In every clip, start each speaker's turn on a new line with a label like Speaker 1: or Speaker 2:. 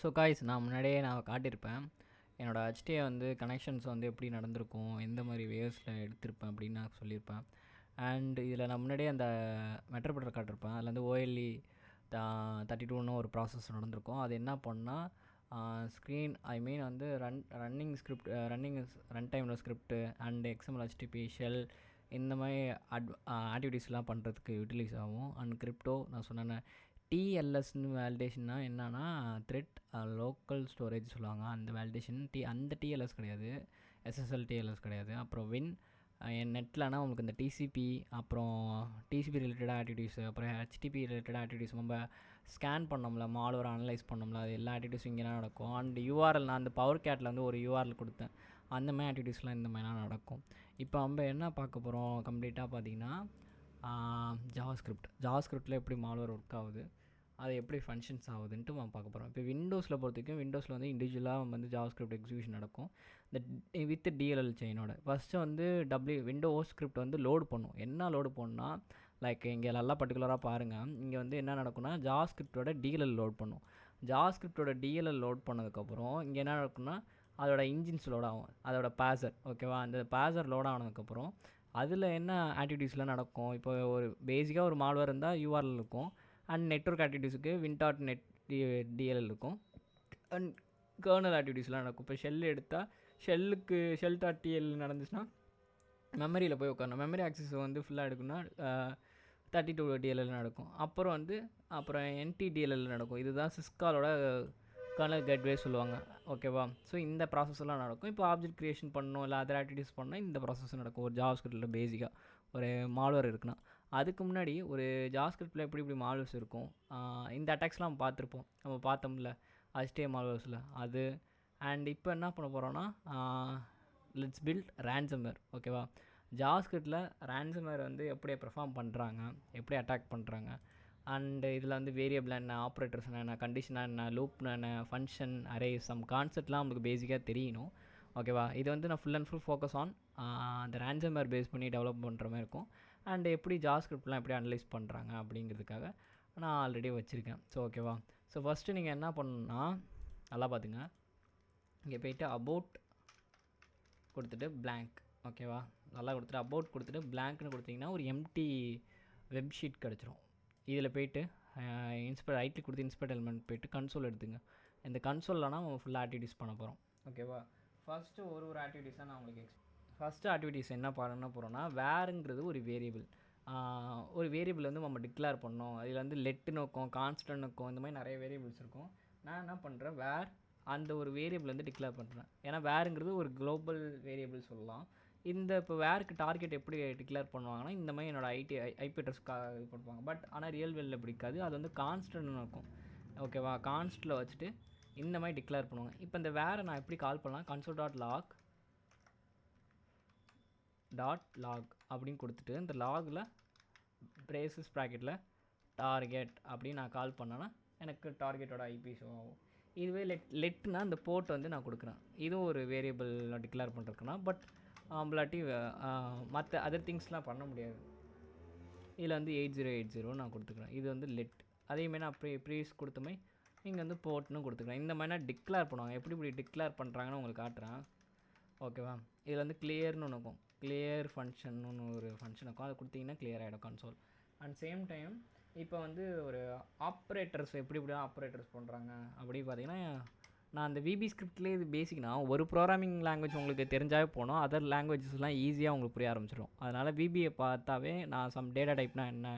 Speaker 1: So guys நான் முன்னாடியே காட்டியிருப்பேன். என்னோடய ஹெச்டிஐ வந்து கனெக்ஷன்ஸ் வந்து எப்படி நடந்திருக்கும், எந்த மாதிரி வேவ்ஸில் எடுத்திருப்பேன் அப்படின்னு நான் சொல்லியிருப்பேன். அண்ட் இதில் நான் முன்னாடியே அந்த மெட்ரோபீட்டர் காட்டியிருப்பேன். அதில் வந்து ஓஎல்இ 32ன்னு ஒரு ப்ராசஸ் நடந்திருக்கும். அது என்ன பண்ணால் ஸ்க்ரீன் வந்து ரன்னிங் ஸ்கிரிப்ட் ரன் டைமில் script and XML HDB shell இந்த மாதிரி ஆக்டிவிட்டீஸ்லாம் பண்ணுறதுக்கு யூட்டிலைஸ் ஆகும். அண்ட் கிரிப்டோ நான் சொன்னேன். டிஎல்எஸ்ன்னு வேலிடேஷன்னா என்னன்னா த்ரெட் லோக்கல் ஸ்டோரேஜ் சொல்லுவாங்க. அந்த வேலிடேஷன் அந்த டிஎல்எஸ் கிடையாது, எஸ்எஸ்எல் டிஎல்எஸ் கிடையாது. அப்புறம் என் நெட்லனா உங்களுக்கு இந்த டிசிபி, அப்புறம் டிசிபி ரிலேட்டடாக ஆக்டிவிட்டீஸ், அப்புறம் ஹெச்டிபி ரிலேட்டடாக ஆக்டிவிட்டீஸ், நம்ம ஸ்கேன் பண்ணோம்ல, மால்வேர் அனலைஸ் பண்ணோம்ல, அது எல்லா ஆக்டிவிட்டீஸும் இங்கே நடக்கும். அண்ட் யூஆர்எல் நான் அந்த பவர் கேட்டில் வந்து ஒரு யூஆர்எல் கொடுத்தேன். அந்த மாதிரி ஆக்டிவிட்டீஸ்லாம் இந்த மாதிரிலாம் நடக்கும். இப்போ நம்ம என்ன பார்க்க போகிறோம் கம்ப்ளீட்டாக பார்த்தீங்கன்னா ஜாவாஸ்கிரிப்டில் எப்படி மால்வேர் ஒர்க் ஆகுது, அது எப்படி ஃபங்க்ஷன்ஸ் ஆகுதுன்ட்டு நம்ம பார்க்க போகிறோம். இப்போ விண்டோஸில் பொறுத்த வரைக்கும் விண்டோஸில் வந்து இண்டிவிஜுவலாக வந்து ஜாவாஸ்கிரிப்ட் எக்ஸிக்யூஷன் நடக்கும் இந்த வித் டிஎல்எல் செயினோட. ஃபஸ்ட்டு வந்து விண்டோஸ் ஸ்கிரிப்ட் வந்து லோடு பண்ணும். என்ன லோடு பண்ணால் லைக் இங்கே நல்லா பர்டிகுலராக பாருங்கள். இங்கே வந்து என்ன நடக்கும்னா ஜாவாஸ்கிரிப்டோட டிஎல்எல் லோட் பண்ணும். ஜாவாஸ்கிரிப்டோட டிஎல்எல் லோட் பண்ணதுக்கப்புறம் இங்கே என்ன நடக்கும்னா அதோட இன்ஜின்ஸ் லோட் ஆகும், அதோட பேசர். ஓகேவா, அந்த பேசர் லோட் ஆனதுக்கப்புறம் அதில் என்ன ஆக்டிவிட்டீஸ்லாம் நடக்கும். இப்போ ஒரு பேசிக்காக ஒரு மால்வேர் இருந்தால் யூஆர்எல் இருக்கும். அண்ட் நெட்வொர்க் ஆக்டிவிட்டீஸுக்கு WIN.NET டிஎல்எல் இருக்கும். அண்ட் கர்னல் ஆக்டிவிட்டீஸ்லாம் நடக்கும். இப்போ எடுத்தால் ஷெல்.tl நடந்துச்சுன்னா மெமரியில் போய் உட்காரணும். மெமரி ஆக்சஸ் வந்து ஃபுல்லாக எடுக்கணும்னா 32 டிஎல்எல் நடக்கும். அப்புறம் NTDLL நடக்கும். இதுதான் சிஸ்காலோட கர்னல் கேட்வே சொல்லுவாங்க. ஓகேவா, ஸோ இந்த ப்ராசஸ்லாம் நடக்கும். இப்போ ஆப்ஜெக்ட் க்ரியேஷன் பண்ணணும், இல்லை அதர் ஆக்டிவிட்டீஸ் பண்ணால் இந்த ப்ராசஸ் நடக்கும். ஒரு ஜாவாஸ்கிரிப்டில் பேசிக்காக ஒரு மால்வேர் இருக்குன்னா. அதுக்கு முன்னாடி ஒரு ஜாவாஸ்கிரிப்டில் எப்படி மால்வேர்ஸ் இருக்கும், இந்த அட்டாக்ஸ்லாம் நம்ம பார்த்துருப்போம். நம்ம பார்த்தோம்ல HTML மால்வேர்ஸில் அது. அண்ட் இப்போ என்ன பண்ண போகிறோன்னா லெட்ஸ் பில்ட் ரேன்சம்வேர். ஓகேவா, ஜாவாஸ்கிரிப்டில் ரேன்சம்வேர் வந்து எப்படி பெர்ஃபார்ம் பண்ணுறாங்க, எப்படி அட்டாக் பண்ணுறாங்க, அண்டு இதில் வந்து வேரியபிள் என்ன, ஆப்ரேட்டர்ஸ் என்ன, கண்டிஷனாக என்ன, லூப்னா என்ன, ஃபங்க்ஷன், அரே, சம் கான்செப்ட்லாம் நமக்கு பேசிக்காக தெரியணும். ஓகேவா, இது வந்து நான் full and full focus on அந்த ரேன்சம்வேர் பேஸ் பண்ணி டெவலப் பண்ணுற மாதிரி இருக்கும். அண்ட் எப்படி ஜாவாஸ்கிரிப்ட்லாம் எப்படி அனலைஸ் பண்ணுறாங்க அப்படிங்கிறதுக்காக நான் ஆல்ரெடி வச்சுருக்கேன். ஸோ ஓகேவா, ஸோ ஃபஸ்ட்டு நீங்கள் என்ன பண்ணணுன்னா நல்லா பார்த்துங்க. இங்கே போய்ட்டு அபவுட் கொடுத்துட்டு blank. ஓகேவா, நல்லா கொடுத்துட்டு அபவுட் கொடுத்துட்டு blankன்னு கொடுத்தீங்கன்னா ஒரு எம்டி வெப்ஷீட் கிடச்சிரும். இதில் போய்ட்டு ரைட் கொடுத்து இன்ஸ்பெக்ட் எலிமெண்ட் போய்ட்டு கன்சோல் எடுத்துங்க. இந்த கன்சோல்லனா நம்ம ஃபுல்லாக ஆக்டிவிட்டீஸ் பண்ண போகிறோம். ஓகேவா, ஃபஸ்ட்டு ஒரு ஆக்டிவிட்டீஸாக நான் உங்களுக்கு ஃபஸ்ட்டு ஆக்டிவிட்டீஸ் என்ன பண்ண போகிறோன்னா வேறுங்கிறது ஒரு வேரியபிள் வந்து நம்ம டிக்ளேர் பண்ணோம். அதில் வந்து லெட்டுன்னு இருக்கும், கான்ஸ்டன்ட் இருக்கும், இந்த மாதிரி நிறைய வேரியபிள்ஸ் இருக்கும். நான் என்ன பண்ணுறேன், அந்த ஒரு வேரியபிள் வந்து டிக்ளேர் பண்ணுறேன். ஏன்னா வேறுங்கிறது ஒரு குளோபல் வேரியபிள் சொல்லலாம். இப்போ வேருக்கு டார்கெட் எப்படி டிக்ளேர் பண்ணுவாங்கன்னா இந்த மாதிரி என்னோடய ஐபி அட்ரஸ்க்காக இது பண்ணுவாங்க. பட் ஆனால் ரியல் வேல்டில் பிடிக்காது, அது வந்து கான்ஸ்டன்ட்னு இருக்கும். ஓகேவா, கான்ஸ்ட்டில் வச்சுட்டு இந்த மாதிரி டிக்ளேர் பண்ணுவாங்க. இப்போ இந்த வேரை நான் எப்படி கால் பண்ணலாம், console.log அப்படின்னு கொடுத்துட்டு இந்த லாகில் பிரேசஸ் ப்ராக்கெட்டில் டார்கெட் அப்படின்னு நான் கால் பண்ணேன்னா எனக்கு டார்கெட்டோட ஐபி ஷோ ஆகும். இதுவே லெட்னா இந்த போர்ட் வந்து நான் கொடுக்குறேன். இதுவும் ஒரு வேரியபிள் டிக்ளேர் பண்ணுறதுக்குன்னா. பட் இல்லாட்டி மற்ற அதர் திங்ஸ்லாம் பண்ண முடியாது. இதில் வந்து 8080 நான் கொடுத்துக்கிறேன். இது வந்து லெட். அதேமாதிரி நான் ப்ரீஸ் கொடுத்த மாதிரி இங்கே வந்து போர்ட்னு கொடுத்துக்கிறேன். இந்த மாதிரி நான் டிக்ளேர் பண்ணுவாங்க. எப்படி டிக்ளேர் பண்ணுறாங்கன்னு உங்களுக்கு காட்டுறேன். ஓகேவா, இதில் வந்து கிளியர்னு ஒன்று இருக்கும், கிளியர் ஃபங்க்ஷன்னு ஒரு ஃபங்க்ஷன் இருக்கும். அதை கொடுத்தீங்கன்னா கிளியர் ஆகிடும் கன்சோல். அண்ட் சேம் டைம் இப்போ வந்து ஒரு ஆப்ரேட்டர்ஸ் எப்படி ஆப்ரேட்டர்ஸ் பண்ணுறாங்க அப்படி பார்த்தீங்கன்னா, நான் அந்த விபி ஸ்கிரிப்ட்லேயே இது பேசிக்னா ஒரு ப்ரோக்ராமிங் லாங்குவேஜ் உங்களுக்கு தெரிஞ்சாவே போனோம், அதர் லாங்குவேஜஸ்லாம் ஈஸியாக உங்களுக்கு புரிய ஆரம்பிச்சிடும். அதனால் விபியை பார்த்தாவே நான் சம் டேட்டா டைப்னால் என்ன,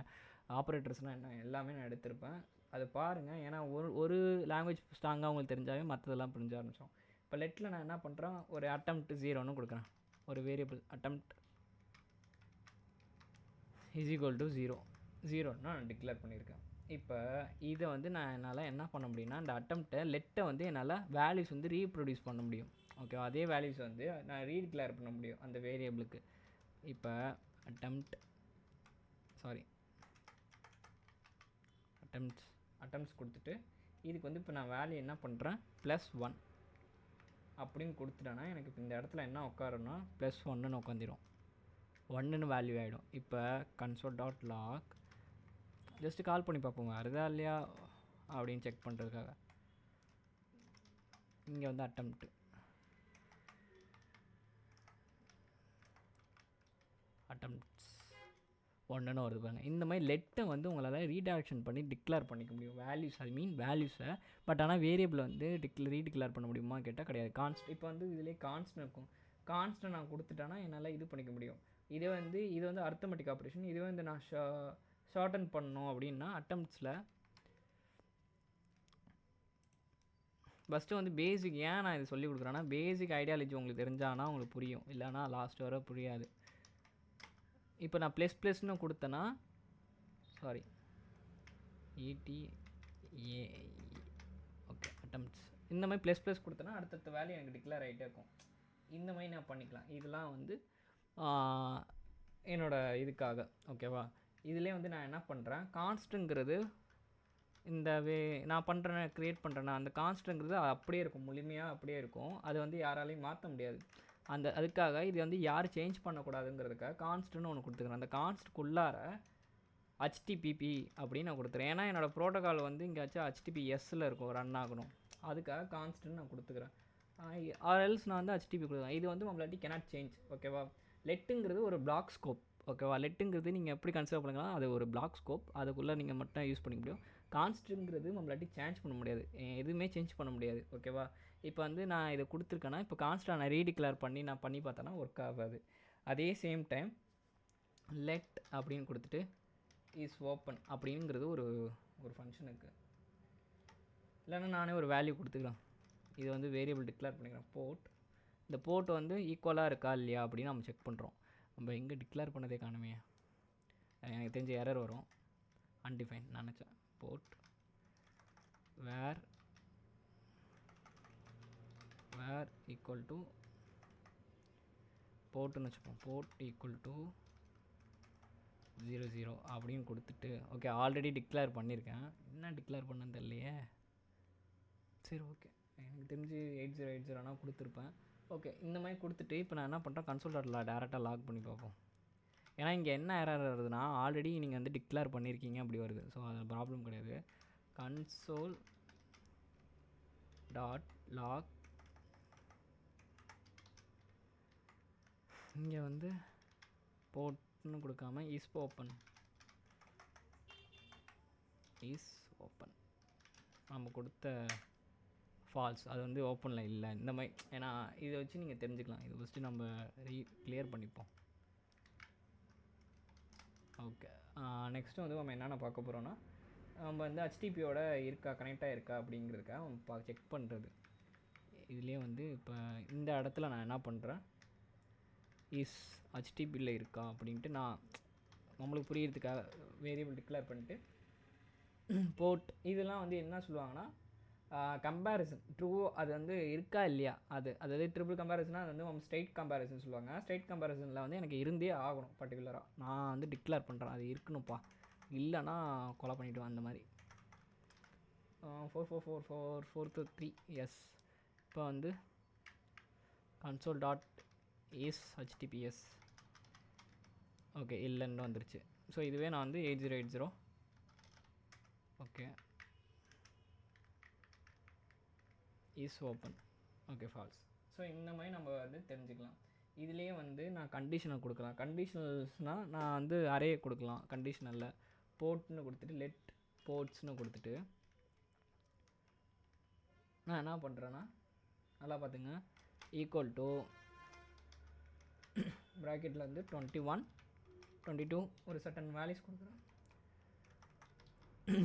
Speaker 1: ஆப்ரேட்டர்ஸ்னால் என்ன எல்லாமே நான் எடுத்திருப்பேன். அதை பாருங்கள். ஏன்னா ஒரு லாங்குவேஜ் ஸ்ட்ராங்காக உங்களுக்கு தெரிஞ்சாவே மற்றதெல்லாம் புரிஞ்ச ஆரம்பிச்சோம். இப்போ லெட்டில் நான் என்ன பண்ணுறேன், ஒரு attempt 0ன்னு கொடுக்குறேன். ஒரு வேரியபிள் attempt = 0 நான் டிக்ளேர் பண்ணியிருக்கேன். இப்போ இதை வந்து நான் என்னால் என்ன பண்ண முடியும்னா, இந்த லெட்டை வந்து என்னால் வேல்யூஸ் வந்து ரீப்ரொடியூஸ் பண்ண முடியும். ஓகே, அதே வேல்யூஸ் வந்து நான் ரீடிக்ளேர் பண்ண முடியும் அந்த வேரியபிளுக்கு. இப்போ attempts கொடுத்துட்டு இதுக்கு வந்து இப்போ நான் வேல்யூ என்ன பண்ணுறேன், +1 அப்படின்னு கொடுத்துட்டேன்னா எனக்கு இப்போ இந்த இடத்துல என்ன உட்காருன்னா +1ன்னு உட்காந்துரும், 1ன்னு வேல்யூ ஆகிடும். இப்போ console.log ஜஸ்ட்டு கால் பண்ணி பார்ப்போங்க வருதா இல்லையா அப்படின்னு செக் பண்ணுறதுக்காக. இங்கே வந்து அட்டம்ப்ட் ஒன்றுன்னு வருது பாருங்கள். இந்த மாதிரி லெட்டை வந்து உங்களால் ரீடைரக்ஷன் பண்ணி டிக்ளேர் பண்ணிக்க முடியும் வேல்யூஸ், ஐ மீன் வேல்யூஸை. பட் ஆனால் வேரியபிள் வந்து ரீடிக்ளேர் பண்ண முடியுமா கேட்டால் கிடையாது. இப்போ வந்து இதிலே கான்ஸ்டன்ட் இருக்கும். கான்ஸ்டன்ட் நான் கொடுத்துட்டேன்னா என்னால் இது பண்ணிக்க முடியும். இது வந்து அர்த்தமெட்டிக் ஆப்ரேஷன். இதுவே வந்து நான் ஷார்டன் பண்ணணும் அப்படின்னா அட்டம்ப்ட்ஸில் ஃபஸ்ட்டு வந்து பேசிக், ஏன் நான் இது சொல்லி கொடுக்குறேன்னா பேசிக் ஐடியாலஜி உங்களுக்கு தெரிஞ்சானா உங்களுக்கு புரியும், இல்லைனா லாஸ்ட் வர புரியாது. இப்போ நான் ++ன்னு கொடுத்தேன்னா சாரி ETAE ஓகே அட்டம்ப்ட்ஸ் இந்த மாதிரி ++ கொடுத்தேன்னா அடுத்தடுத்த வேல்யூ எனக்கு டிக்ளேர் ஆகிட்டே இருக்கும். இந்த மாதிரி நான் பண்ணிக்கலாம். இதெல்லாம் வந்து என்னோடய இதுக்காக ஓகேவா. இதிலே வந்து நான் என்ன பண்ணுறேன், கான்ஸ்ட்டுங்கிறது இந்த நான் பண்ணுறேன் க்ரியேட் பண்ணுறேன்னா அந்த கான்ஸ்ட்டுங்கிறது அப்படியே இருக்கும், முழுமையாக அப்படியே இருக்கும். அது வந்து யாராலையும் மாற்ற முடியாது. அதுக்காக இது வந்து யார் சேஞ்ச் பண்ணக்கூடாதுங்கிறதுக்காக கான்ஸ்ட்னு ஒன்று கொடுத்துக்கிறேன். அந்த கான்ஸ்ட்டுக்குள்ளார HTTP அப்படின்னு நான் கொடுத்துறேன். ஏன்னா என்னோடய ப்ரோட்டோக்கால் வந்து இங்கேயாச்சும் HTTPSல இருக்கும், ரன் ஆகணும். அதுக்காக கான்ஸ்ட்னு நான் கொடுத்துக்கிறேன். ஆர்எல்ஸ் நான் வந்து HTTP கொடுக்குறேன். இது வந்து நம்மளாட்டி கேனாட் சேஞ்ச் ஓகேவா. லெட்டுங்கிறது ஒரு பிளாக் ஸ்கோப் ஓகேவா. லெட்டுங்கிறது நீங்கள் எப்படி கன்சிடர் பண்ணுங்கன்னா அது ஒரு பிளாக் ஸ்கோப், அதுக்குள்ளே நீங்கள் மட்டும் யூஸ் பண்ணிக்க முடியும். கான்ஸ்ட்டுங்கிறது நம்மளாட்டி சேஞ்ச் பண்ண முடியாது, எதுவுமே சேஞ்ச் பண்ண முடியாது ஓகேவா. இப்போ வந்து நான் இதை கொடுத்துருக்கேன்னா இப்போ கான்ஸ்ட்டை நான் ரீடிக்ளேர் பண்ணி நான் பண்ணி பார்த்தேன்னா ஒர்க் ஆகாது. அதே சேம் டைம் லெட் அப்படின்னு கொடுத்துட்டு இஸ் ஓப்பன் அப்படிங்கிறது ஒரு ஃபங்க்ஷனுக்கு இல்லைன்னா நானே ஒரு வேல்யூ கொடுத்துக்கலாம். இது வந்து வேரியபிள் டிக்ளேர் பண்ணிக்கிறேன் போர்ட். இந்த போர்ட் வந்து ஈக்குவலாக இருக்கா இல்லையா அப்படின்னு நம்ம செக் பண்ணுறோம். நம்ம எங்கே டிக்ளேர் பண்ணதே காணுமே, எனக்கு தெரிஞ்ச எரர் வரும். அன்டிஃபைன் நான் நினச்சேன் போர்ட் வேர் ஈக்குவல் டு போர்ட்டுன்னு வச்சுப்போம். போர்ட் ஈக்குவல் டு 00 அப்படின்னு கொடுத்துட்டு ஓகே ஆல்ரெடி டிக்ளேர் பண்ணியிருக்கேன். என்ன டிக்ளேர் பண்ணன்னு தெரியலையே. சரி ஓகே எனக்கு தெரிஞ்சு 8080 கொடுத்துருப்பேன். ஓகே இந்த மாதிரி கொடுத்துட்டு இப்போ நான் என்ன பண்ணுறேன், கன்சோல்.log டேரெக்டாக லாக் பண்ணி பார்ப்போம். ஏன்னா இங்கே என்ன எரர் வருதுன்னா ஆல்ரெடி நீங்கள் வந்து டிக்ளேர் பண்ணியிருக்கீங்க அப்படி வருது. ஸோ அது ப்ராப்ளம் கிடையாது. console.log இங்கே வந்து போர்ட்னு கொடுக்காம இஸ் ஓப்பன் நம்ம கொடுத்த ஃபால்ஸ், அது வந்து ஓப்பனில் இல்லை இந்த மாதிரி. ஏன்னா இதை வச்சு நீங்கள் தெரிஞ்சுக்கலாம். இது ஃபஸ்ட்டு நம்ம கிளியர் பண்ணிப்போம். ஓகே நெக்ஸ்ட்டு வந்து நம்ம என்னென்ன பார்க்க போகிறோன்னா நம்ம வந்து HTTPயோட இருக்கா கனெக்டாக இருக்கா அப்படிங்கிறதுக்காக நம்ம செக் பண்ணுறது. இதுலேயே வந்து இப்போ இந்த இடத்துல நான் என்ன பண்ணுறேன், இஸ் HTTPயில் இருக்கா அப்படின்ட்டு நான் நம்மளுக்கு புரியறதுக்காக வேரியபிள் டிக்ளேர் பண்ணிட்டு போர்ட் இதெல்லாம் வந்து என்ன சொல்லுவாங்கன்னா கம்பேரிசன் ட்ரூ அது வந்து இருக்கா இல்லையா, அதாவது ட்ரிபிள் கம்பேரிசனாக அது வந்து நம்ம ஸ்ட்ரைட் கம்பேரிசன் சொல்லுவாங்க. ஸ்ட்ரைட் கம்பேரிசனில் வந்து எனக்கு இருந்தே ஆகணும். பர்டிகுலராக நான் வந்து டிக்ளேர் பண்ணுறேன் அது இருக்கணும்ப்பா, இல்லைன்னா கொலை பண்ணிவிடுவேன் அந்த மாதிரி. 4444443 எஸ். இப்போ வந்து console.is HTTPS ஓகே இல்லைன்னு வந்துருச்சு. ஸோ இதுவே நான் வந்து 8080 okay is open okay false. So இந்த மாதிரி நம்ம வந்து தெரிஞ்சுக்கலாம். இதுலேயே வந்து நான் கண்டிஷனல் கொடுக்கலாம். கண்டிஷனல்ஸ்னால் நான் வந்து அரே கொடுக்கலாம். கண்டிஷனலில் போர்ட்னு கொடுத்துட்டு லெட் போர்ட்ஸ்னு கொடுத்துட்டு நான் என்ன பண்ணுறேன்னா நல்லா பார்த்துங்க ஈக்குவல் டு ப்ராக்கெட்டில் வந்து 21 22 ஒரு சர்டன் வேல்யூஸ் கொடுக்குறேன்.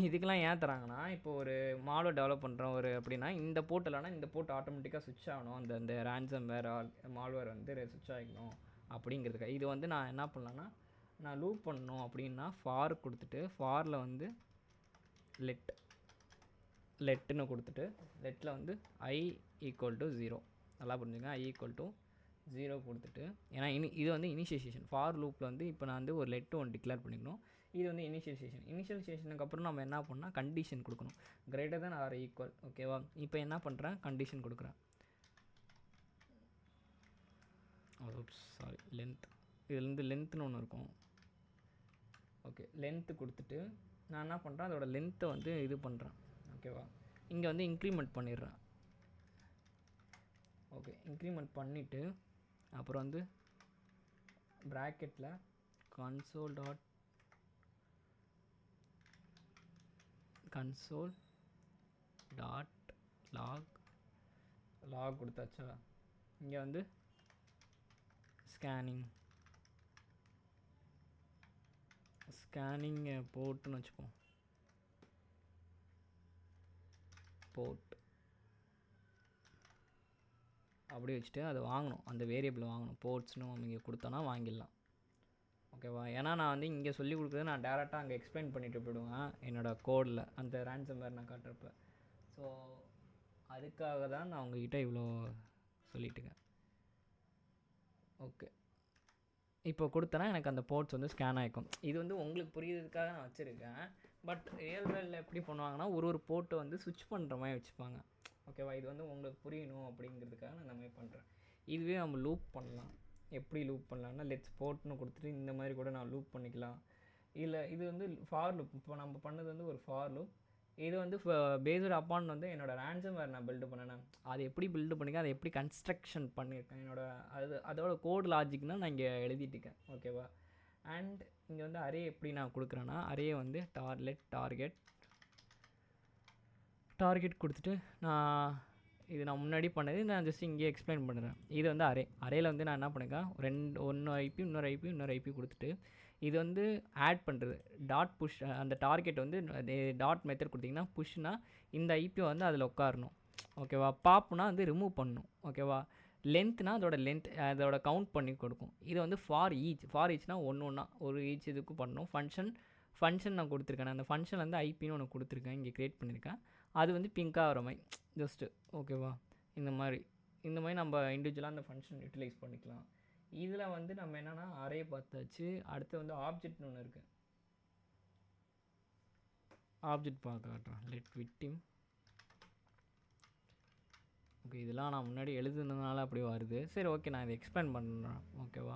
Speaker 1: இதுக்கெல்லாம் ஏன் தராங்கன்னா இப்போ ஒரு மால்வேர் டெவலப் பண்ணுறோம் அப்படின்னா இந்த போர்ட் இல்லைனா இந்த போர்ட் ஆட்டோமேட்டிக்காக சுவிட்ச் ஆகணும், அந்த ரேன்சம் வேறு மால்வேர் வந்து சுவிட்ச் ஆகிக்கணும் அப்படிங்கிறதுக்காக. இது வந்து நான் என்ன பண்ணலான்னா நான் லூப் பண்ணணும் அப்படின்னா ஃபார் கொடுத்துட்டு ஃபாரில் வந்து லெட்டுன்னு கொடுத்துட்டு லெட்டில் வந்து I ஈக்குவல் டு 0 நல்லா புரிஞ்சுங்க. I ஈக்குவல் டு 0 கொடுத்துட்டு ஏன்னா இது வந்து இனிஷியேஷன் ஃபார் லூப்பில் வந்து இப்போ நான் வந்து ஒரு லெட்டு ஒன்று டிக்ளேர் பண்ணிக்கணும். இது வந்து இனிஷியலைசேஷனுக்கு அப்புறம் நம்ம என்ன பண்ணால் கண்டிஷன் கொடுக்கணும் கிரேட்டர் தென் ஆர் ஈக்குவல் ஓகேவா. இப்போ என்ன பண்ணுறேன் கண்டிஷன் கொடுக்குறேன். சாரி லென்த், இதுலேருந்து லென்த்துன்னு ஒன்று இருக்கும் ஓகே. லென்த்து கொடுத்துட்டு நான் என்ன பண்ணுறேன் அதோட லென்த்தை வந்து இது பண்ணுறேன் ஓகேவா. இங்கே வந்து இன்க்ரிமெண்ட் பண்ணிடுறேன். ஓகே இன்க்ரிமெண்ட் பண்ணிவிட்டு அப்புறம் வந்து ப்ராக்கெட்டில் கன்சோல் டாட் லாக் கொடுத்தாச்சா. இங்கே வந்து ஸ்கேனிங் போர்ட்டுன்னு வச்சுப்போம். போர்ட் அப்படியே வச்சுட்டு அதை வாங்கணும், அந்த வேரியபிள் வாங்கணும். போர்ட்ஸ்னு நம்ம இங்கே கொடுத்தோன்னா வாங்கிடலாம். ஓகேவா? ஏன்னா நான் வந்து இங்கே சொல்லி கொடுக்குறது நான் டேரெக்டாக அங்கே எக்ஸ்பிளைன் பண்ணிட்டு போயிடுவேன் என்னோடய கோடில் அந்த ransomware நான் காட்டுறப்ப. ஸோ அதுக்காக தான் நான் உங்ககிட்ட இவ்வளோ சொல்லிட்டுருக்கேன். ஓகே இப்போ கொடுத்தனா எனக்கு அந்த போர்ட்ஸ் வந்து ஸ்கேன் ஆகிக்கும். இது வந்து உங்களுக்கு புரியுறதுக்காக நான் வச்சுருக்கேன். பட் ரியல் வேர்ல்டில் எப்படி பண்ணுவாங்கன்னா ஒரு போர்ட்டை வந்து ஸ்விட்ச் பண்ணுற மாதிரி வச்சுப்பாங்க. ஓகேவா? இது வந்து உங்களுக்கு புரியணும் அப்படிங்கிறதுக்காக நான் இந்த மாதிரி பண்ணுறேன். இதுவே நம்ம லூப் பண்ணலாம். எப்படி லூப் பண்ணலான்னா லெட்ஸ் போர்ட்னு கொடுத்துட்டு இந்த மாதிரி கூட நான் லூப் பண்ணிக்கலாம். இல்லை இது வந்து ஃபார் லூப். இப்போ நம்ம பண்ணது வந்து ஒரு ஃபார் லூப். இது வந்து பேஸ்டு அப்பான் வந்து என்னோடய ransomware நான் பில்டு பண்ணினேன். அது எப்படி பில்டு பண்ணிக்க, அதை எப்படி கன்ஸ்ட்ரக்ஷன் பண்ணியிருக்கேன், அதோட கோட் லாஜிக்னால் நான் இங்கே எழுதிட்டுருக்கேன். ஓகேவா? அண்ட் இங்கே வந்து அரே எப்படி நான் கொடுக்குறேன்னா அரே வந்து டார்கெட் கொடுத்துட்டு நான் முன்னாடி பண்ணது நான் ஜஸ்ட் இங்கே எக்ஸ்பிளைன் பண்ணுறேன். இது வந்து அரேயில் வந்து நான் என்ன பண்ணியிருக்கேன், ஒன்று ஐபி இன்னொரு ஐபி கொடுத்துட்டு இது வந்து ஆட் பண்ணுறது புஷ். அந்த டார்கெட் வந்து டாட் மெத்தட் கொடுத்திங்கன்னா புஷ்னா இந்த ஐபி வந்து அதில் உட்காரணும். ஓகேவா? பாப்னா வந்து ரிமூவ் பண்ணணும். ஓகேவா? லென்த்னா அதோட கவுண்ட் பண்ணி கொடுக்கும். இது வந்து ஃபார் ஈச்னா ஒன்று ஒரு ஈச் இதுக்கு பண்ணணும். ஃபங்க்ஷன் நான் கொடுத்துருக்கேன். அந்த ஃபங்க்ஷன் வந்து ஐபின்னு ஒன்று கொடுத்துருக்கேன், இங்கே க்ரியேட் பண்ணியிருக்கேன். அது வந்து பிங்காக வர மாதிரி ஜஸ்ட்டு. ஓகேவா? இந்த மாதிரி நம்ம இண்டிவிஜுவலாக அந்த ஃபங்க்ஷன் யூட்டிலைஸ் பண்ணிக்கலாம். இதில் வந்து நம்ம என்னென்னா அரே பார்த்தாச்சு. அடுத்து வந்து ஆப்ஜெக்ட்னு ஒன்று இருக்குது. ஆப்ஜெக்ட் காட்டுறேன். Let victim. ஓகே இதெல்லாம் நான் முன்னாடி எழுதுனதுனால அப்படி வருது. சரி ஓகே நான் இதை எக்ஸ்பிளைன் பண்ணுறேன். ஓகேவா?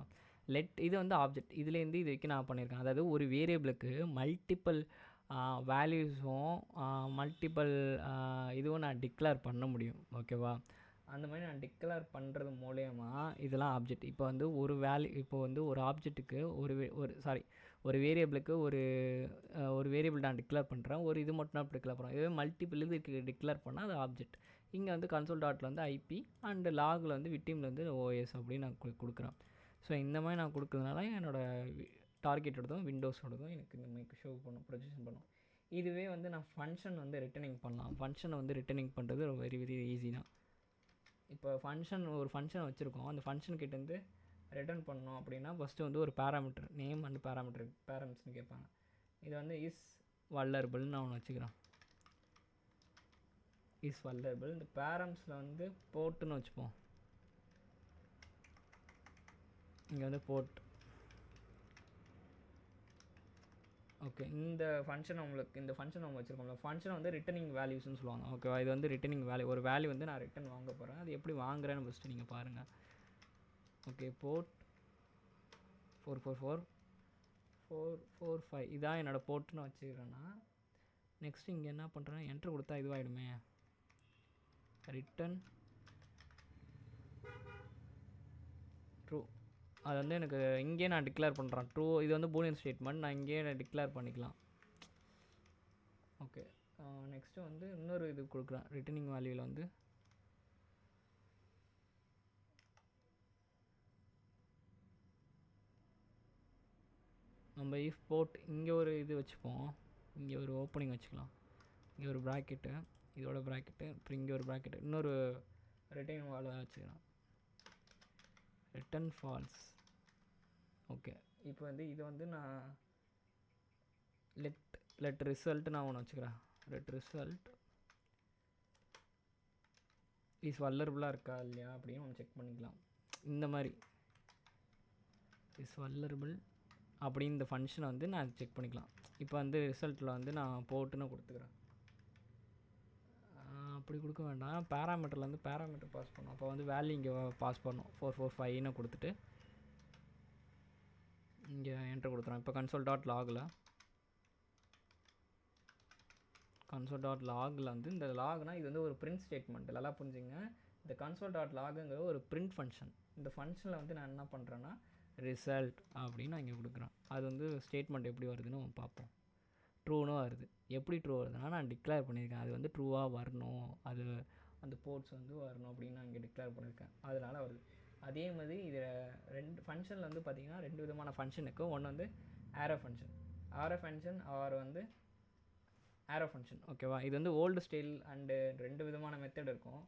Speaker 1: இது வந்து ஆப்ஜெக்ட். இதுலேருந்து இது வரைக்கும் நான் பண்ணியிருக்கேன். அதாவது ஒரு வேரியபிளுக்கு மல்டிபிள் வேல்யூஸும் மல்டிபிள் இதுவும் நான் டிக்ளேர் பண்ண முடியும். ஓகேவா? அந்த மாதிரி நான் டிக்ளேர் பண்ணுறது மூலயமா இதெல்லாம் ஆப்ஜெக்ட். இப்போ வந்து ஒரு ஆப்ஜெக்ட்டுக்கு ஒரு வேரியபிளுக்கு ஒரு வேரியபிள் நான் டிக்ளேர் பண்ணுறேன். ஒரு இது மட்டும் நான் டிக்ளேர் பண்ணுறேன். இதுவே மல்டிபிள் இதுக்கு டிக்ளேர் பண்ணால் அது ஆப்ஜெக்ட். இங்கே வந்து கன்சோல் டாட்டில் வந்து ஐபி அண்ட் லாகில் வந்து விக்டிமில் வந்து ஓஎஸ் அப்படின்னு நான் கொடுக்குறேன். ஸோ இந்த மாதிரி நான் கொடுக்குறதுனால என்னோடய டார்கெட்டோடதும் விண்டோஸோடதும் எனக்கு இந்த மாதிரி ஷோ பண்ணும், ப்ரொஜெக்ஷன் பண்ணும். இதுவே வந்து நான் ஃபங்க்ஷன் வந்து ரிட்டர்னிங் பண்ணலாம். ஃபங்க்ஷனை வந்து ரிட்டர்னிங் பண்ணுறது வெரி வெரி ஈஸி தான். இப்போ ஒரு ஃபங்க்ஷன் வச்சுருக்கோம். அந்த ஃபங்க்ஷன் கிட்டேருந்து ரிட்டர்ன் பண்ணோம் அப்படின்னா ஃபஸ்ட்டு வந்து ஒரு பேராமீட்டர் நேம் அண்ட் பேரம்ஸ்னு கேட்பாங்க. இது வந்து இஸ் வல்லரபிள்னு நான் ஒன்று வச்சுக்கிறேன். Is vulnerable. இந்த பேரம்ஸில் வந்து போர்ட்டுன்னு வச்சுப்போம். இங்கே வந்து போர்ட். ஓகே இந்த ஃபங்க்ஷன் நம்ம வச்சுருக்கோம்ல, ஃபங்க்ஷன் வந்து ரிட்டர்னிங் வேல்யூஸ்னு சொல்லுவாங்க. ஓகேவா? இது வந்து ரிட்டர்னிங் வேல்யூ. ஒரு வேல்யூ வந்து நான் ரிட்டர்ன் வாங்க போகிறேன். அது எப்படி வாங்குறேன்னு ஃபஸ்ட்டு நீங்கள் பாருங்கள். ஓகே போர்ட் 444445 இதான் என்னோடய போர்ட்டுன்னு வச்சுக்கிறேன்னா நெக்ஸ்ட்டு இங்கே என்ன பண்ணுறேன், என்ட்ரு கொடுத்தா இதுவாகிடுமே. Return true. அது வந்து எனக்கு இங்கே நான் டிக்ளேர் பண்ணுறேன் ட்ரூ. இது வந்து பூலியன் ஸ்டேட்மெண்ட். நான் இங்கேயே டிக்ளேர் பண்ணிக்கலாம். ஓகே நெக்ஸ்ட்டு வந்து இன்னொரு இது கொடுக்குறேன். ரிட்டர்னிங் வேல்யூவில் வந்து நம்ம இஃப் போர்ட் இங்கே ஒரு இது வச்சுப்போம். இங்கே ஒரு ஓப்பனிங் வச்சுக்கலாம். இங்கே ஒரு ப்ராக்கெட்டு, இதோட ப்ராக்கெட்டு, அப்புறம் இங்கே ஒரு ப்ராக்கெட்டு, இன்னொரு ரிட்டர்னிங் வேல்யூ வச்சுக்கலாம். Return false. ஓகே இப்போ வந்து இதை வந்து நான் லெட் ரிசல்ட் நான் ஒன்று வச்சுக்கிறேன். லெட் ரிசல்ட் இஸ் வல்லரபுளாக இருக்கா இல்லையா அப்படின்னு ஒன்று செக் பண்ணிக்கலாம். இந்த மாதிரி இஸ் வல்லரபுள் அப்படின்னு இந்த ஃபங்க்ஷனை வந்து நான் செக் பண்ணிக்கலாம். இப்போ வந்து ரிசல்ட்டில் வந்து நான் போர்ட்டுன்னு கொடுத்துக்கிறேன். அப்படி கொடுக்க வேண்டாம். பேராமீட்டரில் வந்து பேராமீட்டர் பாஸ் பண்ணணும். அப்போ வந்து வேல்யூ இங்கே பாஸ் பண்ணணும். 445ன்னு கொடுத்துட்டு இங்கே என்ட்ரு கொடுத்துறேன். இப்போ கன்சோல் டாட் லாகில் வந்து இந்த லாக்னால் இது வந்து ஒரு பிரிண்ட் ஸ்டேட்மெண்ட். நல்லா புரிஞ்சுங்க. இந்த கன்சோல் டாட் லாகுங்கிற ஒரு பிரிண்ட் ஃபங்க்ஷன். இந்த ஃபங்க்ஷனில் வந்து நான் என்ன பண்ணுறேன்னா ரிசல்ட் அப்படின்னு நான் இங்கே கொடுக்குறேன். அது வந்து ஸ்டேட்மெண்ட் எப்படி வருதுன்னு பார்ப்போம். ட்ரூன்னு வருது. எப்படி ட்ரூ வருதுன்னா நான் டிக்ளேர் பண்ணியிருக்கேன் அது வந்து ட்ரூவாக வரணும், அது அந்த போர்ட்ஸ் வந்து வரணும் அப்படின்னு நான் இங்கே டிக்ளேர் பண்ணியிருக்கேன், அதனால் வருது. அதே மாதிரி இதில் 2 ஃபங்க்ஷனில் வந்து பார்த்திங்கன்னா 2 விதமான ஃபங்க்ஷன் இருக்குது. ஒன்று வந்து ஆரோ ஃபங்க்ஷன், ஆர் வந்து ஆரோ ஃபங்க்ஷன். ஓகேவா? இது வந்து ஓல்டு ஸ்டைல் அண்டு 2 விதமான மெத்தட் இருக்கும்.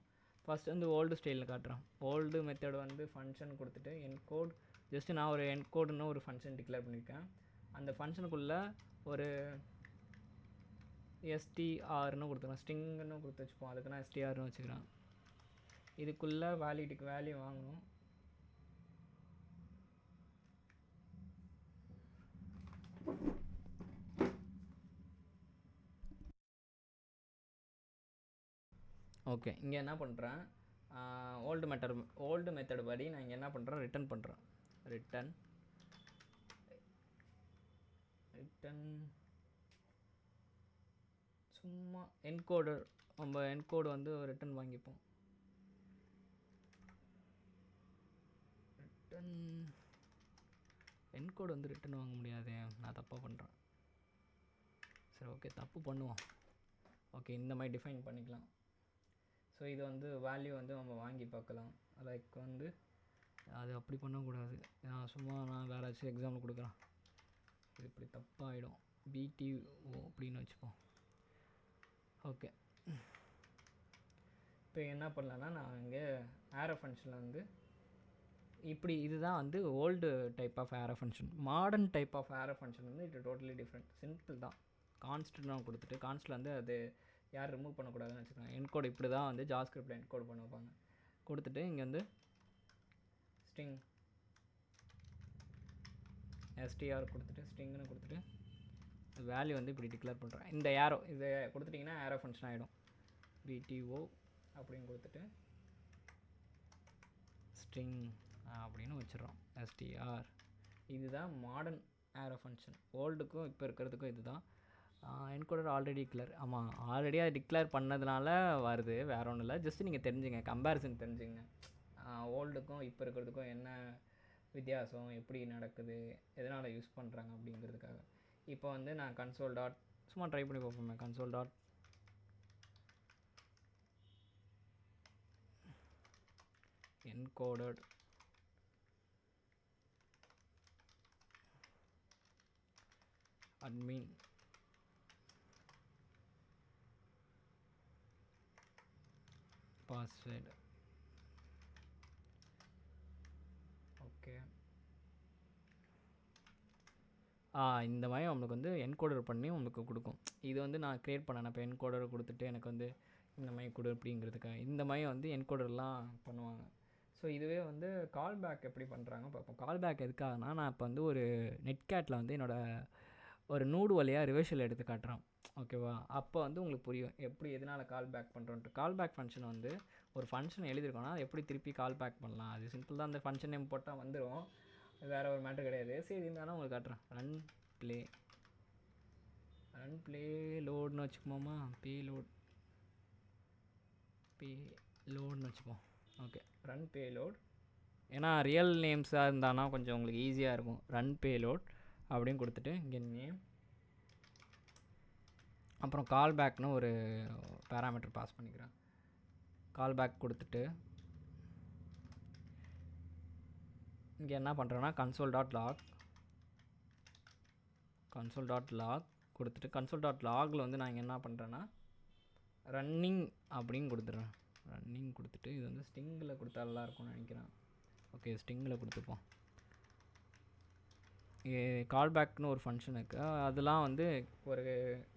Speaker 1: ஃபஸ்ட் வந்து ஓல்டு ஸ்டைலில் காட்டுறேன். ஓல்டு மெத்தட் வந்து ஃபங்க்ஷன் கொடுத்துட்டு என்கோட், ஜஸ்ட்டு நான் ஒரு என்கோடுன்னு ஒரு ஃபங்க்ஷன் டிக்ளேர் பண்ணியிருக்கேன். அந்த ஃபங்க்ஷனுக்குள்ளே ஒரு எஸ்டிஆர்னு கொடுத்துக்கலாம், ஸ்ட்ரிங்குன்னு கொடுத்து வச்சுப்போம். அதுக்கு நான் எஸ்டிஆர்னு வச்சுக்கிறேன். இதுக்குள்ளே வேலிடிக்கு வேல்யூ வாங்கணும். ஓகே, இங்கே என்ன பண்ணுறேன், ஓல்டு மெத்தட் படி நான் இங்கே என்ன பண்ணுறேன், ரிட்டன் பண்ணுறேன். ரிட்டன் சும்மா என்கோடு, நம்ம என்கோடு வந்து ரிட்டன் வாங்கிப்போம். என்கோடு வந்து ரிட்டன் வாங்க முடியாது, நான் தப்பாக பண்ணுறேன். சரி ஓகே, தப்பு பண்ணுவோம். ஓகே, இந்த மாதிரி டிஃபைன் பண்ணிக்கலாம். ஸோ இது வந்து வேல்யூ வந்து நம்ம வாங்கி பார்க்கலாம். லைக் வந்து அது அப்படி பண்ணக்கூடாது. நான் வேறு ஏதாச்சும் எக்ஸாம்பிள் கொடுக்குறேன். இது இப்படி தப்பாகிடும். பிடிஓ அப்படின்னு வச்சுப்போம். ஓகே, இப்போ என்ன பண்ணலான்னா நான் இங்கே ஆரோ ஃபங்க்ஷனில் வந்து இப்படி, இதுதான் வந்து old type of arrow function. Modern type of arrow function வந்து இது டோட்டலி டிஃப்ரெண்ட். சிம்பிள் தான். கான்ஸ்டன்ட் கொடுத்துட்டு கான்ஸ்டில் வந்து அது யார் ரிமூவ் பண்ணக்கூடாதுன்னு வச்சுக்கோங்க. என்கோடு இப்படி தான் வந்து ஜாவாஸ்கிரிப்டில் என்கோட் பண்ண வைப்பாங்க. கொடுத்துட்டு இங்கே வந்து ஸ்ட்ரிங் எஸ்டிஆர் கொடுத்துட்டு ஸ்ட்ரிங்னு கொடுத்துட்டு வேல்யூ வந்து இப்படி டிக்ளேர் பண்ணுறேன். இந்த ஏரோ இதை கொடுத்துட்டிங்கன்னா ஆரோ ஃபங்க்ஷன் ஆகிடும். பிடிஓ அப்படின்னு கொடுத்துட்டு ஸ்ட்ரிங் அப்படின்னு வச்சிடறோம், எஸ்டிஆர். இதுதான் மாடர்ன் ஆரோ ஃபங்க்ஷன். ஓல்டுக்கும் இப்போ இருக்கிறதுக்கும் இதுதான். என்கோடர் ஆல்ரெடி டிக்ளேர், ஆமாம் ஆல்ரெடி அதை டிக்ளேர் பண்ணதுனால வருது, வேறு ஒன்றும் இல்லை. ஜஸ்ட்டு நீங்கள் தெரிஞ்சுங்க, கம்பேரிசன் தெரிஞ்சுங்க. ஓல்டுக்கும் இப்போ இருக்கிறதுக்கும் என்ன வித்தியாசம், எப்படி நடக்குது, எதனால் யூஸ் பண்ணுறாங்க அப்படிங்கிறதுக்காக. இப்போ வந்து நான் கன்சோல் டாட் சும்மா ட்ரை பண்ணி பார்ப்போமே. Console dot encoded admin password. Okay, இந்த மாதிரி உங்களுக்கு வந்து என்கோடர் பண்ணி உங்களுக்கு கொடுக்கும். இது வந்து நான் க்ரியேட் பண்ணேன். இப்போ என்கோடர் கொடுத்துட்டு எனக்கு வந்து இந்த மாதிரி கொடு அப்படிங்கிறதுக்காக இந்த மாதிரி வந்து என்கோடர்லாம் பண்ணுவாங்க. ஸோ இதுவே வந்து கால் பேக் எப்படி பண்ணுறாங்க பார்ப்போம். கால் பேக் எதுக்காகனா, நான் இப்போ வந்து ஒரு நெட்கேட்டில் வந்து என்னோடய ஒரு நூடு வழியாக ரிவர்ஷல் எடுத்து காட்டுறோம். ஓகேவா? அப்போ வந்து உங்களுக்கு புரியும் எப்படி எதனால் கால் பேக் பண்ணுறோன்ட்டு. கால் பேக் ஃபங்க்ஷன் வந்து ஒரு ஃபங்க்ஷன் எழுதியிருக்கோன்னா அது எப்படி திருப்பி கால் பேக் பண்ணலாம். அது சிம்பிள் தான். அந்த ஃபங்க்ஷன் நேம் போட்டால் வந்துடும், வேறு ஒரு மேட்ரு கிடையாது. சரி, இருந்தாலும் உங்களுக்கு காட்டுறேன். Run play லோடுன்னு வச்சுக்கோமா. பே லோடுன்னு வச்சுப்போம். ஓகே, ரன் பே லோட். ஏன்னா ரியல் நேம்ஸாக இருந்தானா கொஞ்சம் உங்களுக்கு ஈஸியாக இருக்கும். ரன் பே லோட் அப்படின்னு கொடுத்துட்டு இங்கே நேம், அப்புறம் கால் பேக்னு ஒரு பேராமீட்டர் பாஸ் பண்ணிக்கிறேன். கால் பேக் கொடுத்துட்டு இங்கே என்ன பண்ணுறேன்னா கன்சோல் டாட் லாக் கொடுத்துட்டு கன்சோல் டாட் லாகில் வந்து நான் இங்கே என்ன பண்ணுறேன்னா ரன்னிங் அப்படின்னு கொடுத்துட்றேன். ரன்னிங் கொடுத்துட்டு இது வந்து ஸ்ட்ரிங்கில் கொடுத்தா நல்லா இருக்கும்னு நினைக்கிறேன். ஓகே, ஸ்ட்ரிங்கில் கொடுத்துப்போம். கால் பேக்னு ஒரு ஃபங்க்ஷன் இருக்குது. அதெல்லாம் வந்து ஒரு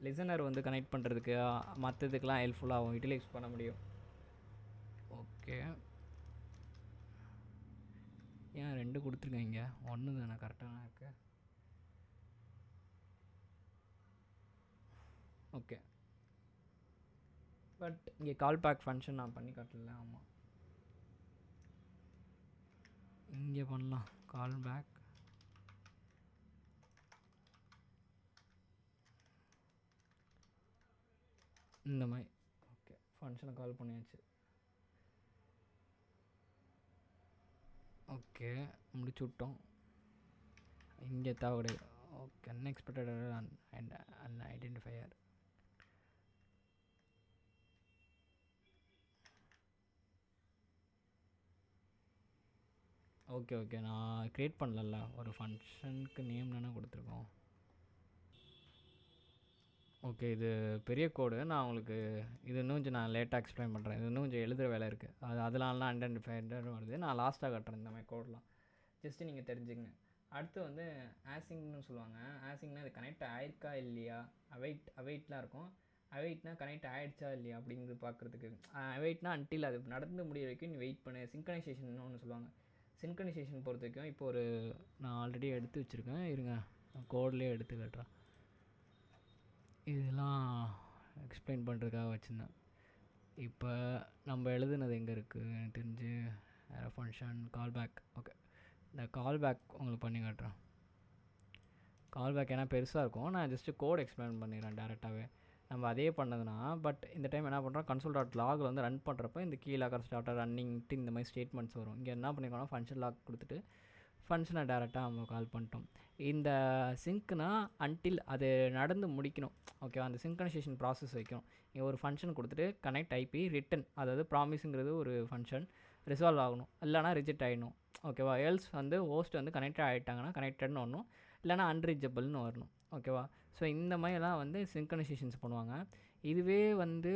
Speaker 1: லிசனர் வந்து கனெக்ட் பண்ணுறதுக்கு மற்றதுக்கெலாம் ஹெல்ப்ஃபுல்லாகும், யூட்டிலைஸ் பண்ண முடியும். ஓகே, ஏன் 2 கொடுத்துருக்கீங்க? 1 தானே கரெக்டாக இருக்குது. ஓகே, பட் இங்கே கால் பேக் ஃபங்க்ஷன் நான் பண்ணி காட்டல. ஆமாம், இங்கே பண்ணலாம். கால் பேக் இந்த மாதிரி. ஓகே, ஃபங்க்ஷனை கால் பண்ணியாச்சு. ஓகே, முடிச்சு விட்டோம். இங்கே தேவை கிடையாது. Okay, unexpected and unidentifier. Okay okay, நான் க்ரியேட் பண்ணல, ஒரு ஃபங்க்ஷனுக்கு நேம் தானே கொடுத்துருக்கோம். ஓகே, இது பெரிய கோடு. நான் உங்களுக்கு இது இன்னும் கொஞ்சம் நான் லேட்டாக எக்ஸ்பிளைன் பண்ணுறேன். இது இன்னும் கொஞ்சம் எழுதுகிற வேலை இருக்குது. அதெல்லாம் அன்ஐடென்டிஃபைடு வருது. நான் லாஸ்ட்டாக கட்டுறேன் இந்த மாதிரி கோடெலாம், ஜஸ்ட்டு நீங்கள் தெரிஞ்சுங்க. அடுத்து வந்து ஆசிங்னு சொல்லுவாங்க. ஆசிங்னா இது கனெக்ட் ஆயிருக்கா இல்லையா, அவைட்லாம் இருக்கும். அவைட்னா கனெக்ட் ஆகிடுச்சா இல்லையா அப்படிங்கிறது பார்க்குறதுக்கு. அவைட்னா அன்டில் அது நடந்து முடிய வரைக்கும் நீ வெயிட் பண்ணு. சிங்க்ரனைசேஷன் ஒன்று சொல்லுவாங்க. சிங்க்ரனைசேஷன் பொறுத்த வரைக்கும் இப்போ ஒரு நான் ஆல்ரெடி எடுத்து வச்சுருக்கேன், இருங்க கோட்லேயே எடுத்து கட்டுறேன். இதெல்லாம் எக்ஸ்பிளைன் பண்ணுறதுக்காக வச்சுருந்தேன். இப்போ நம்ம எழுதுனது எங்கே இருக்குது எனக்கு தெரிஞ்சு, ஃபங்க்ஷன் கால்பேக். ஓகே, இந்த கால்பேக் உங்களுக்கு பண்ணி காட்டுறேன். கால்பேக் ஏன்னா பெருசாக இருக்கும், நான் ஜஸ்ட்டு கோட் எக்ஸ்பிளைன் பண்ணிடுறேன் டேரெக்டாகவே. நம்ம அதே பண்ணதுன்னா, பட் இந்த டைம் என்ன பண்ணுறோம், கன்சோல் டாட் லாகில் வந்து ரன் பண்ணுறப்ப இந்த கீழாக ஸ்டார்டர் ரன்னிங்ட்டு இந்த மாதிரி ஸ்டேட்மெண்ட்ஸ் வரும். இங்கே என்ன பண்ணிக்கோன்னா ஃபங்க்ஷன் லாக் கொடுத்துட்டு ஃபங்க்ஷனை டேரெக்டாக நம்ம கால் பண்ணிட்டோம். இந்த சிங்க்னா அன்டில் அது நடந்து முடிக்கணும். ஓகேவா, அந்த சிங்க்ரனைசேஷன் ப்ராசஸ் வைக்கணும். இங்கே ஒரு ஃபங்க்ஷன் கொடுத்துட்டு கனெக்ட் ஐபி ரிட்டன், அதாவது ப்ராமிஸுங்கிறது ஒரு ஃபங்க்ஷன் ரிசால்வ் ஆகணும், இல்லைனா ரிஜெக்ட் ஆகிடணும். ஓகேவா, எல்ஸ் வந்து ஹோஸ்ட் வந்து கனெக்ட் ஆகிட்டாங்கன்னா கனெக்டட்னு வரணும், இல்லைனா அன்ரீச்சபிள்னு வரணும். ஓகேவா, ஸோ இந்த மாதிரிலாம் வந்து சிங்க்ரனைசேஷன்ஸ் பண்ணுவாங்க. இதுவே வந்து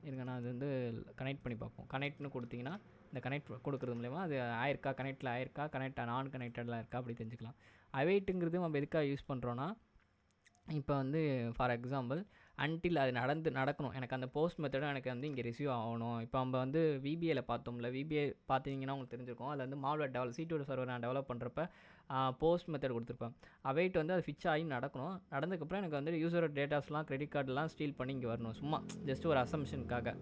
Speaker 1: இருங்க, நான் அது வந்து கனெக்ட் பண்ணி பார்ப்போம். கனெக்ட்னு கொடுத்தீங்கன்னா இந்த கனெக்ட் கொடுக்குறது மூலயமா அது ஆயிருக்கா, கனெக்டில் ஆயிருக்கா, நான் கனெக்டடில் இருக்கா அப்படி தெரிஞ்சுக்கலாம். அவைட்டுங்கிறது நம்ம எதுக்காக யூஸ் பண்ணுறோன்னா, இப்போ வந்து ஃபார் எக்ஸாம்பிள் அன்டில் அது நடக்கணும், எனக்கு அந்த போஸ்ட் மெத்தடும் எனக்கு வந்து இங்கே ரிசீவ் ஆகணும். இப்போ நம்ம வந்து விபிஏல பார்த்தோம்ல, விபிஏ பார்த்தீங்கன்னா உங்களுக்கு தெரிஞ்சிருக்கும். அதில் வந்து மால்வேர் C2 சர்வர் நான் டெவலப் பண்ணுறப்ப போஸ்ட் மெத்தட் கொடுத்துருப்பேன். அவைட் வந்து அது ஃபிச் ஆகி நடக்கணும். நடந்ததுக்கப்புறம் எனக்கு வந்து யூசரோட டேட்டாஸ்லாம் கிரெடிட் கார்டெலாம் ஸ்டீல் பண்ணி இங்கே வரணும். சும்மா ஜஸ்ட் ஒரு அசம்ஷனுக்காக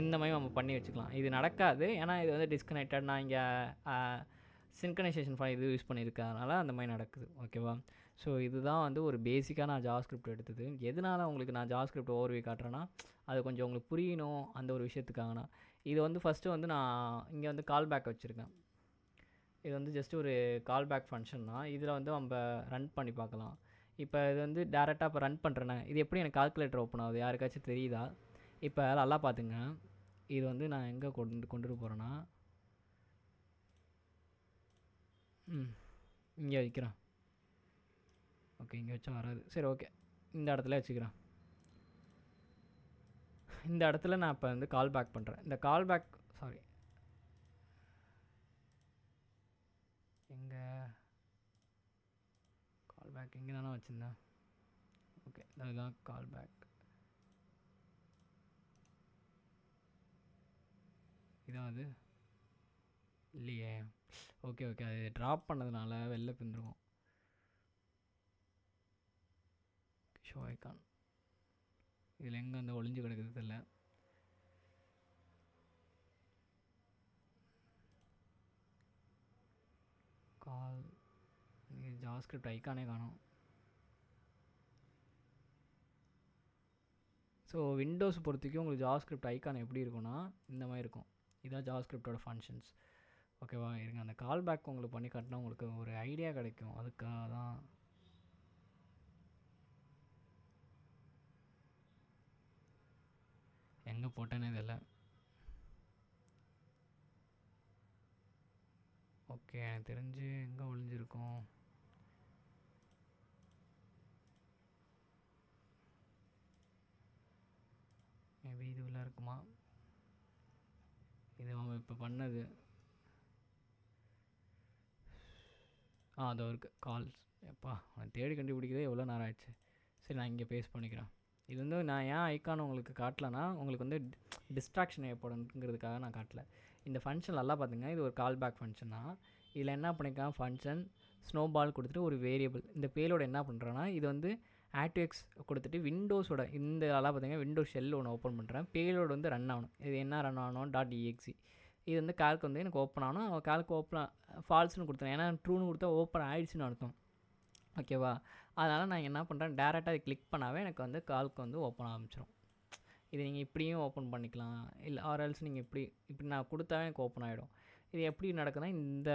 Speaker 1: இந்த மாதிரி நம்ம பண்ணி வச்சுக்கலாம். இது நடக்காது, ஏன்னா இது வந்து டிஸ்கனெக்டட். நான் இங்கே சின்க்ரனைசேஷன் ஃபைல் இது யூஸ் பண்ணியிருக்கறதுனால அந்த மாதிரி நடக்குது. ஓகேவா, ஸோ இதுதான் வந்து ஒரு பேசிக்காக நான் ஜாவாஸ்கிரிப்ட் எடுத்தது. எதனால் உங்களுக்கு நான் ஜாவாஸ்கிரிப்ட் ஓவர்வியூ காட்டுறேன்னா, அது கொஞ்சம் உங்களுக்கு புரியணும் அந்த ஒரு விஷயத்துக்காகனா. இது வந்து ஃபஸ்ட்டு வந்து நான் இங்கே வந்து கால் பேக் வச்சுருக்கேன். இது வந்து ஜஸ்ட் ஒரு கால் பேக் ஃபங்க்ஷன் தான். இதில் வந்து நம்ம ரன் பண்ணி பார்க்கலாம். இப்போ இது வந்து டேரெக்டாக இப்போ ரன் பண்ணுறேன்னா இது எப்படி எனக்கு கால்குலேட்டர் ஓப்பன் ஆகுது, யாருக்காச்சும் தெரியுதா? இப்போ நல்லா பார்த்துங்க, இது வந்து நான் எங்கே கொண்டு போகிறேன்னா, இங்கே வைக்கிறேன். ஓகே, இங்கே வச்சா வராது, சரி ஓகே, இந்த இடத்துல வச்சுக்கிறேன். இந்த இடத்துல நான் இப்போ வந்து கால் பேக் பண்ணுறேன். இந்த கால் பேக் எங்கே கால் பேக் எங்கே தானே வச்சுருந்தேன். ஓகே, அதுதான் கால் பேக். இதான் அது இல்லையே. ஓகே ஓகே, அது ட்ராப் பண்ணதுனால வெளில பிந்துருவோம். ஷோ ஐக்கான் இதில் எங்கே அந்த ஒளிஞ்சு கிடக்குது தெரியல. கால் ஜாவாஸ்கிரிப்ட் ஐக்கானே காணும். ஸோ விண்டோஸ் பொறுத்தவரைக்கும் உங்களுக்கு ஜாவாஸ்கிரிப்ட் ஐக்கான் எப்படி இருக்குன்னா இந்த மாதிரி இருக்கும். இதுதான் ஜாவாஸ்கிரிப்டோட ஃபங்க்ஷன்ஸ். ஓகேவா, இருங்க அந்த கால் பேக் உங்களுக்கு பண்ணி காட்டினா உங்களுக்கு ஒரு ஐடியா கிடைக்கும். அதுக்காக தான் எங்கே போட்டேன்னு இதில். ஓகே, எனக்கு தெரிஞ்சு எங்கே ஒளிஞ்சிருக்கும். மேபி இது உள்ள இருக்குமா, இது நம்ம இப்போ பண்ணது. அதோ இருக்குது கால்ஸ். எப்பா அவன் தேடி கண்டுபிடிக்கிறதே எவ்வளோ நேரம் ஆயிடுச்சு. சரி, நான் இங்கே பேஸ்ட் பண்ணிக்கிறேன். இது வந்து நான் ஏன் ஐக்கான் உங்களுக்கு காட்டலைன்னா, உங்களுக்கு வந்து டிஸ்ட்ராக்ஷன் ஏற்படுங்கிறதுக்காக நான் காட்டல. இந்த ஃபங்க்ஷன் நல்லா பார்த்துங்க, இது ஒரு கால் பேக் ஃபங்க்ஷன் தான். இதில் என்ன பண்ணிக்கலாம், ஃபங்க்ஷன் ஸ்னோபால் கொடுத்துட்டு ஒரு வேரியபிள். இந்த பேலோட என்ன பண்ணுறேன்னா, இது வந்து ஆக்டிவ்எக்ஸ் கொடுத்துட்டு விண்டோஸோட இந்த நல்லா பார்த்தீங்கன்னா விண்டோஸ் ஷெல் ஒன்று ஓப்பன் பண்ணுறேன். பேலோடு வந்து ரன் ஆகணும். இது என்ன ரன் ஆகணும், .exe. இது வந்து கால்க் வந்து எனக்கு ஓப்பன் ஆகணும். கால்க் ஓப்பன் ஃபால்ஸ்னு கொடுத்தேன், ஏன்னா ட்ரூன்னு கொடுத்தா ஓப்பன் ஆயிடுச்சுன்னு அர்த்தம். ஓகேவா, அதனால் நான் என்ன பண்ணுறேன், டேரெக்டாக அதை கிளிக் பண்ணாவே எனக்கு வந்து கால்க்கு வந்து ஓப்பன் ஆரம்பிச்சிடும். இது நீங்கள் இப்படியும் ஓப்பன் பண்ணிக்கலாம், இல்லை ஆர்எல்ஸ் நீங்கள் இப்படி நான் கொடுத்தாவே எனக்கு ஓப்பன் ஆகிடும். இது எப்படி நடக்குதுன்னா இந்த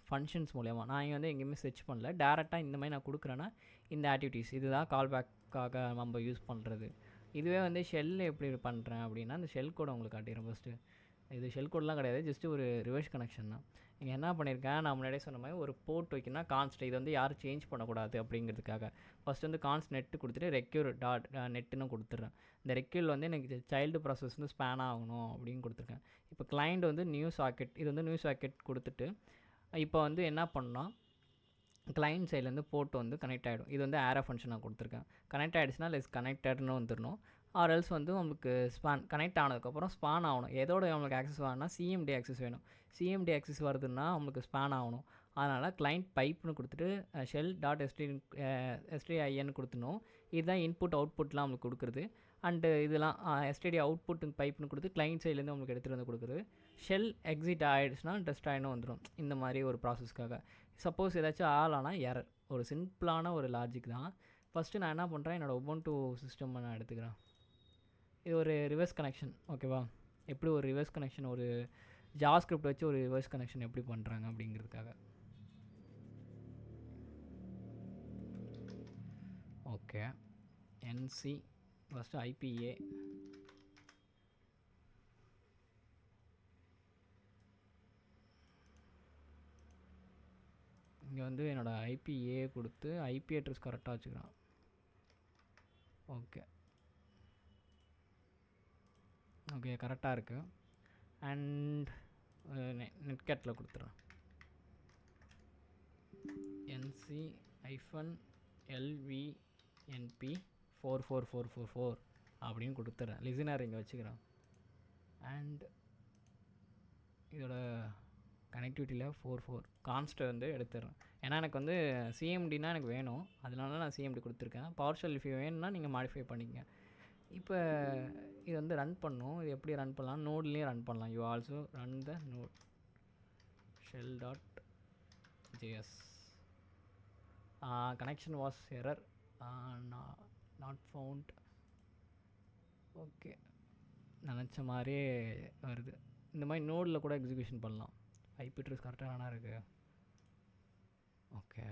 Speaker 1: ஃபங்க்ஷன்ஸ் மூலயமா நான் இங்கே வந்து எங்கேயுமே செர்ச் பண்ணல, டேரெக்டாக இந்த மாதிரி நான் கொடுக்குறேன்னா இந்த ஆக்டிவிட்டீஸ் இதுதான் கால் பேக்காக நம்ம யூஸ் பண்ணுறது. இதுவே வந்து ஷெல் எப்படி பண்ணுறேன் அப்படின்னா அந்த ஷெல் கோடை உங்களுக்கு காட்டிடுறேன். ஃபஸ்ட்டு இது ஷெல் கோடெலாம் கிடையாது, ஜஸ்ட்டு ஒரு ரிவர்ஸ் கனெக்ஷன் தான். இங்கே என்ன பண்ணியிருக்கேன், நான் முன்னாடியே சொன்ன மாதிரி ஒரு போர்ட் வைக்கணும்னா கான்ஸ்ட் இது வந்து யாரும் சேஞ்ச் பண்ணக்கூடாது அப்படிங்கிறதுக்காக ஃபஸ்ட் வந்து கான்ஸ்ட் நெட்டு கொடுத்துட்டு ரெக்யூர் டாட் நெட்டுன்னு கொடுத்துட்றேன். இந்த ரெக்யூர் வந்து எனக்கு சைல்டு ப்ராசஸ் வந்து ஸ்பேன் ஆகணும் அப்படின்னு கொடுத்துருக்கேன். இப்போ கிளைண்ட் வந்து நியூ சாக்கெட், இது வந்து நியூ சாக்கெட் கொடுத்துட்டு இப்போ வந்து என்ன பண்ணால் கிளைண்ட் சைட்லேருந்து போர்ட் வந்து கனெக்ட் ஆகிடும். இது வந்து ஏரோ ஃபங்க்ஷன் நான் கொடுத்துருக்கேன். கனெக்ட் ஆகிடுச்சுன்னா லெஸ் கனெக்டட்னு வந்துடணும். ஆர் எல்ஸ் வந்து உங்களுக்கு ஸ்பான் கனெக்ட் ஆனதுக்கப்புறம் ஸ்பான் ஆகணும். எதோட நம்மளுக்கு ஆக்சஸ் வேணும்னா சிஎம்டி ஆக்சஸ் வேணும். சிஎம்டி ஆக்சஸ் வருதுன்னா நம்மளுக்கு ஸ்பான் ஆகணும். அதனால் கிளைண்ட் பைப்னு கொடுத்துட்டு ஷெல் டாட் எஸ்டிஐஎன் கொடுத்துணும். இதுதான் இன்புட் அவுட்புட்லாம் நம்மளுக்கு கொடுக்குறது. அண்டு இதெல்லாம் எஸ்டிடி அவுட்புட் பைப்னு கொடுத்து கிளைண்ட் சைட்லேருந்து நம்மளுக்கு எடுத்துகிட்டு வந்து கொடுக்குறது. ஷெல் எக்ஸிட் ஆகிடுச்சுன்னா டெஸ்ட் ஆகிடும் வந்துடும். இந்த மாதிரி ஒரு ப்ராசஸ்க்காக சப்போஸ் ஏதாச்சும் ஆனால் எரர், ஒரு சிம்பிளான ஒரு லாஜிக் தான். ஃபஸ்ட்டு நான் என்ன பண்ணுறேன், என்னோடய உபுண்டு சிஸ்டம் நான் எடுத்துக்கிறேன். இது ஒரு ரிவர்ஸ் கனெக்ஷன், ஓகேவா? எப்படி ஒரு ரிவர்ஸ் கனெக்ஷன், ஒரு ஜாவாஸ்கிரிப்ட் வச்சு ஒரு ரிவர்ஸ் கனெக்ஷன் எப்படி பண்ணுறாங்க அப்படிங்கிறதுக்காக. ஓகே, என்சி ஃபஸ்ட்டு ஐபிஏ இங்கே வந்து என்னோடய ஐபிஏ கொடுத்து ஐபி அட்ரஸ் கரெக்டாக வச்சுக்கிறேன். ஓகே ஓகே கரெக்டாக இருக்குது. அண்ட் நெட்கேட்டில் கொடுத்துட்றேன். என்சி -LVNP 44444 அப்படின்னு கொடுத்துட்றேன். லிசனர் இங்கே வச்சுக்கிறேன். அண்ட் இதோட கனெக்டிவிட்டியில் 44 கான்ஸ்ட்டை வந்து எடுத்துடுறேன். ஏன்னா எனக்கு வந்து சிஎம்டினா எனக்கு வேணும், அதனால நான் சிஎம்டி கொடுத்துருக்கேன். பவர் ஷெல் இஃப் வேணும்னா நீங்கள் மாடிஃபை பண்ணிக்கங்க. இப்போ இது வந்து ரன் பண்ணும். இது எப்படி ரன் பண்ணலாம், நோட்லேயும் ரன் பண்ணலாம். You also run the node shell.js. Connection was error not found. Okay, நினச்ச மாதிரியே வருது. இந்த மாதிரி நோடில் கூட எக்ஸிக்யூஷன் பண்ணலாம். ஐபி அட்ரஸ் கரெக்டாக தானே இருக்குது. Okay,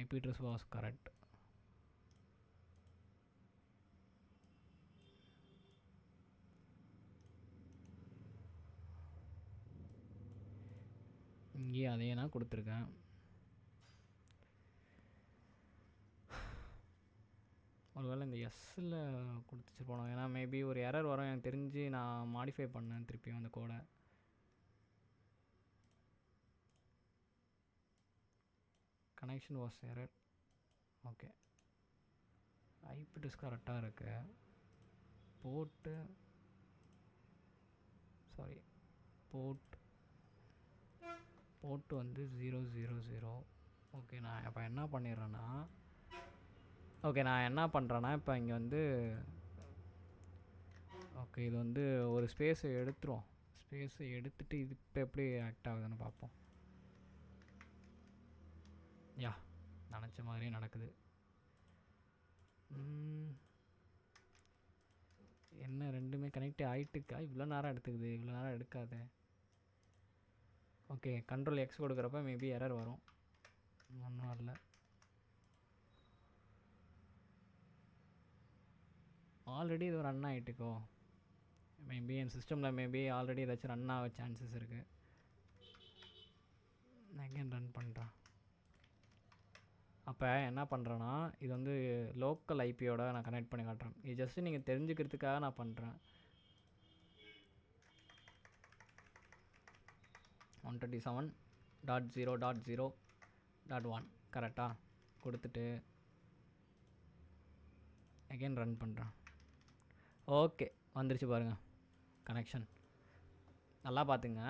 Speaker 1: IP address was correct. இங்கேயே அதையே நான் கொடுத்துருக்கேன். ஒருவேளை இந்த எஸ்ஸில் கொடுத்துச்சு போனோம், ஏன்னா மேபி ஒரு எரர் வரும் எனக்கு தெரிஞ்சு. நான் மாடிஃபை பண்ணேன் திருப்பியும் அந்த கோடை. Connection was error. Okay, IP address கரெக்டாக இருக்கு. போர்ட்டு வந்து 000. ஓகே, நான் இப்போ என்ன பண்ணிடுறேன்னா இப்போ இங்கே வந்து ஓகே இது வந்து ஒரு ஸ்பேஸை எடுத்துரும். ஸ்பேஸை எடுத்துகிட்டு இது இப்போ எப்படி ஆக்ட் ஆகுதுன்னு பார்ப்போம். யா, நினச்ச மாதிரியே நடக்குது. என்ன ரெண்டுமே கனெக்ட் ஆகிட்டுக்கா? இவ்வளோ நேரம் எடுத்துக்குது. இவ்வளோ நேரம் எடுக்காது. ஓகே, கண்ட்ரோல் எக்ஸ் கொடுக்குறப்ப மேபி எரர் வரும். ஒன்றும் வரல. ஆல்ரெடி இது ரன் ஆகிட்டுக்கோ. மேபி என் சிஸ்டமில் மேபி ஆல்ரெடி ஏதாச்சும் ரன் ஆக சான்சஸ் இருக்குது. நான் எங்கேயும் ரன் பண்ணுறேன். அப்போ என்ன பண்ணுறேன்னா இது வந்து லோக்கல் ஐபியோட நான் கனெக்ட் பண்ணி காட்டுறேன். இது ஜஸ்ட்டு நீங்கள் தெரிஞ்சுக்கிறதுக்காக நான் பண்ணுறேன். 127.0.0.1 கரெக்டாக கொடுத்துட்டு அகெயின் ரன் பண்ணுறேன். ஓகே, வந்துருச்சு பாருங்கள் கனெக்ஷன். நல்லா பார்த்துங்க.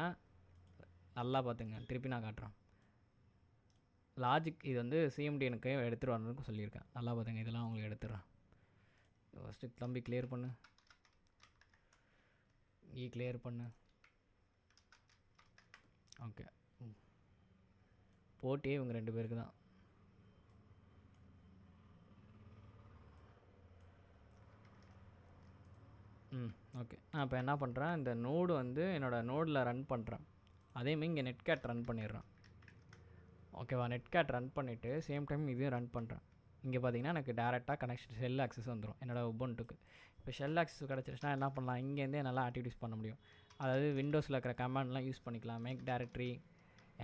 Speaker 1: திருப்பி நான் காட்டுறேன். லாஜிக் இது வந்து சிஎம்டி எனக்கு எடுத்துகிட்டு வரணுன்னு சொல்லியிருக்கேன். நல்லா பார்த்துங்க, இதெல்லாம் உங்களுக்கு எடுத்துடுறேன். ஃபஸ்ட்டு தம்பி கிளியர் பண்ணு, கிளியர் பண்ணு. ஓகே, போட்டியே இவங்க 2 பேருக்கு தான். ஓகே, நான் இப்போ என்ன பண்ணுறேன், இந்த நோடு வந்து என்னோடய நோடில் ரன் பண்ணுறேன். அதேமாதிரி இங்கே நெட்கேட் ரன் பண்ணிடுறேன். ஓகேவா, நெட்கேட் ரன் பண்ணிவிட்டு சேம் டைம் இதையும் ரன் பண்ணுறேன். இங்கே பார்த்தீங்கன்னா எனக்கு டேரெக்டாக கனெக்ஷன் ஷெல் ஆக்சஸ் வந்துடும் என்னோடய உபுண்டுக்கு. இப்போ ஷெல் ஆக்சஸ் கிடச்சிருச்சுன்னா என்ன பண்ணலாம், இங்கேருந்தே நல்லா ஆக்டிவிட்டிஸ் பண்ண முடியும். அதாவது விண்டோஸில் இருக்கிற கமாண்ட்லாம் யூஸ் பண்ணிக்கலாம். மேக் டைரக்டரி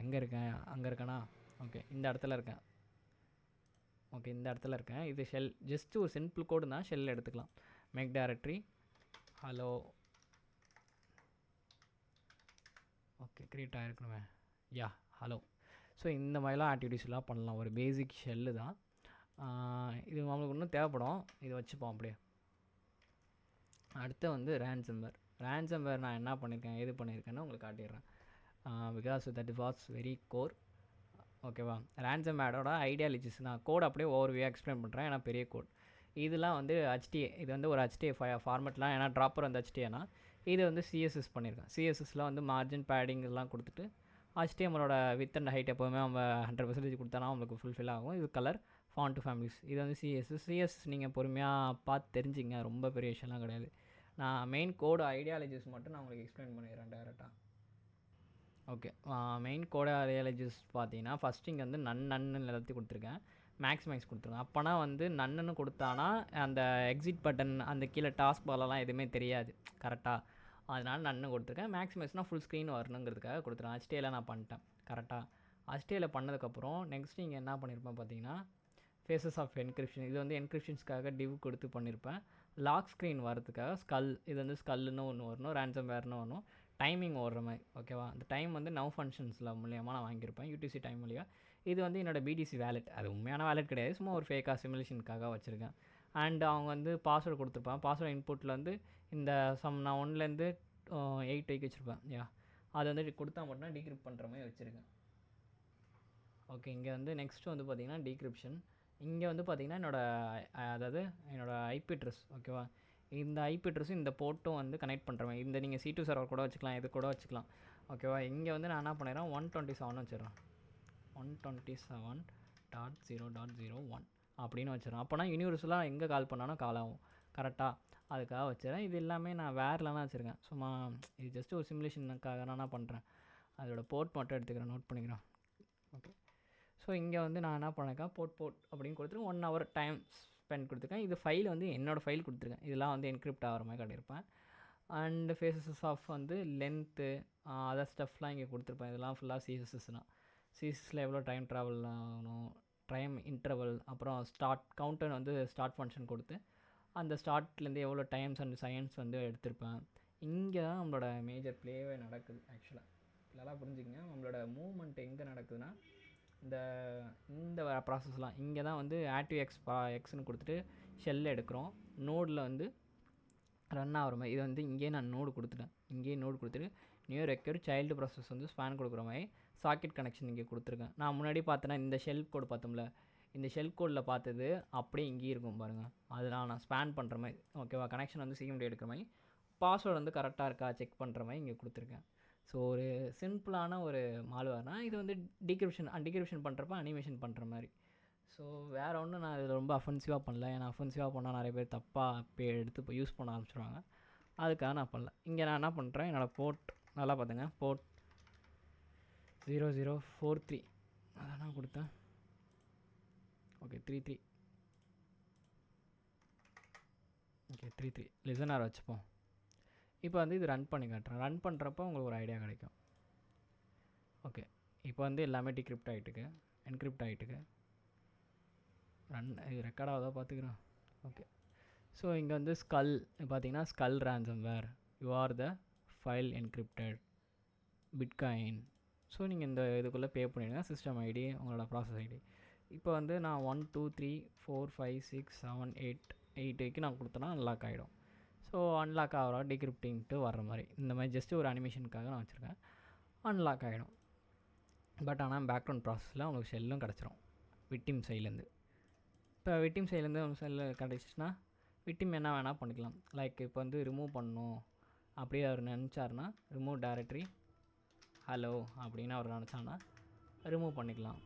Speaker 1: எங்கே இருக்கேன், அங்கே இருக்கேனா, ஓகே இந்த இடத்துல இருக்கேன், ஓகே இந்த இடத்துல இருக்கேன். இது ஷெல் ஜஸ்ட்டு ஒரு சிம்பிள் கோடு தான், ஷெல் எடுத்துக்கலாம். Make directory hello, okay create ஆகிருக்கணுமே, யா ஹலோ. ஸோ இந்த மாதிரிலாம் ஆக்டிவிட்டீஸ்லாம் பண்ணலாம். ஒரு பேசிக் ஷெல்லு தான் இது. நம்மளுக்கு இன்னும் தேவைப்படும், இதை வச்சுப்போம் அப்படியே. அடுத்து வந்து ரேன்சம்வேர் நான் என்ன பண்ணியிருக்கேன் எது பண்ணியிருக்கேன்னு உங்களுக்கு காட்டிடுறேன். Because that was very core. ஓகேவா, ரேன்சம்வேரோட ஐடியாலஜிஸ் நான் கோட் அப்படியே ஓவர்வியூவாக எக்ஸ்பிளைன் பண்ணுறேன். ஏன்னா பெரிய கோட் இதெல்லாம் வந்து HTA, இது வந்து ஒரு HTA ஃபார்மெட்லாம். ஏன்னா ட்ராப்பர் வந்து HTAனா, இது வந்து CSS பண்ணியிருக்கேன். CSSலாம் வந்து மார்ஜின் பேடிங் இதெல்லாம் கொடுத்துட்டு HTMLோட வித் அண்ட் ஹைட் எப்போவுமே நம்ம 100% கொடுத்தானா உங்களுக்கு ஃபுல்ஃபில் ஆகும். இது கலர் ஃபாண்ட் ஃபேமிலிஸ், இது வந்து CSS நீங்கள் பொறுமையாக பார்த்து தெரிஞ்சிங்க, ரொம்ப பெரிய விஷயம்லாம் கிடையாது. நான் மெயின் கோடு ஐடியாலஜிஸ் மட்டும் நான் உங்களுக்கு எக்ஸ்பிளைன் பண்ணிடுறேன் டேரெக்டாக. ஓகே, மெயின் கோடு ஐடியாலஜிஸ் பார்த்தீங்கன்னா ஃபஸ்ட்டு இங்கே வந்து நன்னு எல்லாத்தையும் கொடுத்துருக்கேன், மேக்ஸ் கொடுத்துருக்கேன். அப்போனா வந்து நன்னு கொடுத்தானா அந்த எக்ஸிட் பட்டன் அந்த கீழே டாஸ்க் பாலெல்லாம் எதுவுமே தெரியாது கரெக்டாக. அதனால் நன்னு கொடுத்துருக்கேன். மேக்ஸிமைஸ்னால் ஃபுல் ஸ்க்ரீன் வரணுங்கிறதுக்காக கொடுத்துருக்கேன். HTML நான் பண்ணிட்டேன் கரெக்டாக. HTML பண்ணதுக்கப்புறம் நெக்ஸ்ட்டு இங்கே என்ன பண்ணியிருப்பேன் பார்த்தீங்கன்னா ஃபேஸஸ் ஆஃப் என்கிரிப்ஷன், இது வந்து என்கிரிப்ஷன்ஸ்க்காக டிவ் கொடுத்து பண்ணியிருப்பேன். லாக் ஸ்க்ரீன் வரதுக்காக ஸ்கல், இது வந்து ஸ்கல்லுன்னு ஒன்று வரணும், ரேன்சம்வேர்னு வரணும், டைமிங் ஓடுற மாதிரி. ஓகேவா, அந்த டைம் வந்து நவ் ஃபங்க்ஷன்ஸில் மூலியமாக நான் வாங்கியிருப்பேன், UTC டைம் மூலியம். இது வந்து என்னோடய BTC வேலெட், அது உண்மையான வேலெட் கிடையாது, சும்மா ஒரு ஃபேக்காக சிமுலேஷனுக்காக வச்சுருக்கேன். அண்ட் அவங்க வந்து பாஸ்வேர்டு கொடுத்துருப்பேன். பாஸ்வேர்டு இன்புட்டில் வந்து இந்த நான் 1லேருந்து 8 வரைக்கும் வச்சுருப்பேன். அது வந்து கொடுத்தா மட்டும் டீக்ரிப்ட் பண்ணுற மாதிரி வச்சுருக்கேன். ஓகே, இங்கே வந்து நெக்ஸ்ட்டு வந்து பார்த்திங்கன்னா டீக்ரிப்ஷன். இங்கே வந்து பார்த்திங்கன்னா அதாவது என்னோடய IP அட்ரஸ். ஓகேவா, இந்த IP அட்ரஸும் இந்த போர்ட்டும் வந்து கனெக்ட் பண்ணுறேன். இந்த நீங்கள் C2 சர்வர் கூட வச்சுக்கலாம், இது கூட வச்சுக்கலாம். ஓகேவா, இங்கே வந்து நான் என்ன பண்ணிடுறேன் 127 வச்சிடறேன், 127.0.01 அப்படின்னு வச்சிடறேன். அப்போனா யூனிவர்ஸெலாம் எங்கே கால் பண்ணாலும் கால் ஆகும் கரெக்டாக, அதுக்காக வச்சுறேன். இது எல்லாமே நான் வேர்லாம் வச்சுருக்கேன், சும்மா இது ஜஸ்ட்டு ஒரு சிமுலேஷனுக்காக நான் என்ன பண்ணுறேன், அதோட போர்ட் மட்டும் எடுத்துக்கிறேன், நோட் பண்ணிக்கிறேன். ஓகே, ஸோ இங்கே வந்து நான் என்ன பண்ணியிருக்கேன் போர்ட் அப்படின்னு கொடுத்துருக்கேன். 1 hour டைம் ஸ்பெண்ட் கொடுத்துருக்கேன். இது ஃபைல் வந்து என்னோடய ஃபைல் கொடுத்துருக்கேன், இதெல்லாம் வந்து என்கிரிப்ட் ஆகிற மாதிரி காட்டியிருப்பேன். அண்டு ஃபேஸஸ் ஆஃப் வந்து லென்த்து அதர் ஸ்டஃப்லாம் இங்கே கொடுத்துருப்பேன். இதெல்லாம் ஃபுல்லாக CSSனால் CSSல எவ்வளோ டைம் ட்ராவல் ஆகணும், டைம் இன்டர்வல், அப்புறம் ஸ்டார்ட் கவுண்டர் வந்து ஸ்டார்ட் ஃபங்க்ஷன் கொடுத்து அந்த ஸ்டார்ட்லேருந்து எவ்வளோ டைம்ஸ் அண்ட் சயின்ஸ் வந்து எடுத்திருப்பேன். இங்கே தான் நம்மளோட மேஜர் ப்ளேவே நடக்குது. ஆக்சுவலாக நல்லா புரிஞ்சுக்கங்க, நம்மளோட மூவ்மெண்ட் எங்கே நடக்குதுன்னா இந்த ப்ராசஸ்லாம் இங்கே தான் வந்து ActiveX கொடுத்துட்டு ஷெல் எடுக்கிறோம். நோடில் வந்து ரன் ஆகிற மாதிரி இது வந்து இங்கேயே நான் நோடு கொடுத்துட்டேன். இங்கேயே நோடு கொடுத்துட்டு நியூ ரெக்கர் சைல்டு ப்ராசஸ் வந்து ஸ்பேன் கொடுக்குற மாதிரி சாக்கெட் கனெக்ஷன் இங்கே கொடுத்துருக்கேன். நான் முன்னாடி பார்த்தேன்னா இந்த ஷெல் கோடு பார்த்தோம்ல, இந்த ஷெல் கோடில் பார்த்தது அப்படியே இங்கேயும் இருக்கும் பாருங்கள், அதெல்லாம் நான் ஸ்பேன் பண்ணுற மாதிரி. ஓகேவா, கனெக்ஷன் வந்து CMD எடுக்கிற மாதிரி, பாஸ்வேர்டு வந்து கரெக்டாக இருக்கா செக் பண்ணுற மாதிரி இங்கே கொடுத்துருக்கேன். ஸோ ஒரு சிம்பிளான ஒரு மால்வேர்னால் இது வந்து டிகிரிப்ஷன் பண்ணுறப்ப அனிமேஷன் பண்ணுற மாதிரி. ஸோ வேறு ஒன்றும் நான் இதில் ரொம்ப அஃபென்சிவாக பண்ணல. ஏன்னா அஃபென்சிவாக பண்ணால் நிறைய பேர் தப்பாக இப்போ எடுத்து இப்போ யூஸ் பண்ண ஆரம்பிச்சிடுவாங்க, அதுக்காக நான் பண்ணல. இங்கே நான் என்ன பண்ணுறேன், என்னோடய போர்ட் நல்லா பார்த்துங்க, போர்ட் 0043 அதான் நான் கொடுத்தேன். ஓகே 33, ஓகே 33 லிசனர் வச்சுப்போம். இப்போ வந்து இது ரன் பண்ணி காட்டுறேன். ரன் பண்ணுறப்போ உங்களுக்கு ஒரு ஐடியா கிடைக்கும். ஓகே, இப்போ வந்து எல்லாமே டிக்ரிப்ட் ஆகிட்டுக்கு, என்கிரிப்ட் ஆகிட்டுக்கு, ரன் இது ரெக்கார்ட் ஆகுதா பார்த்துக்கிறேன். ஓகே, ஸோ இங்கே வந்து ஸ்கல் பார்த்தீங்கன்னா skull ransomware you are the file encrypted bitcoin. So நீங்கள் இந்த இதுக்குள்ளே பே பண்ணிடுங்க, சிஸ்டம் ஐடி உங்களோட ப்ராசஸ் ஐடி. இப்போ வந்து நான் 1 2 3 4 5 6 7 8 வரைக்கும் நான் கொடுத்தேன்னா அன்லாக் ஆகிடும். ஸோ அன்லாக் ஆகிற டிக்ரிப்டிங்ட்டு வர்ற மாதிரி இந்த மாதிரி ஜஸ்ட்டு ஒரு அனிமேஷனுக்காக நான் வச்சுருக்கேன். அன்லாக் ஆகிடும். பட் ஆனால் பேக்ரவுண்ட் ப்ராசஸில் உங்களுக்கு ஷெல்லும் கிடச்சிரும் விக்டிம் சைட்லேருந்து. இப்போ விக்டிம் சைட்லேருந்து அவங்க செல்லு கிடச்சிச்சின்னா விக்டிம் என்ன வேணால் பண்ணிக்கலாம். லைக் இப்போ வந்து ரிமூவ் பண்ணணும் அப்படியே அவர் நினச்சாருன்னா ரிமூவ் டைரக்டரி ஹலோ அப்படின்னு அவர் நினச்சான்னா ரிமூவ் பண்ணிக்கலாம்.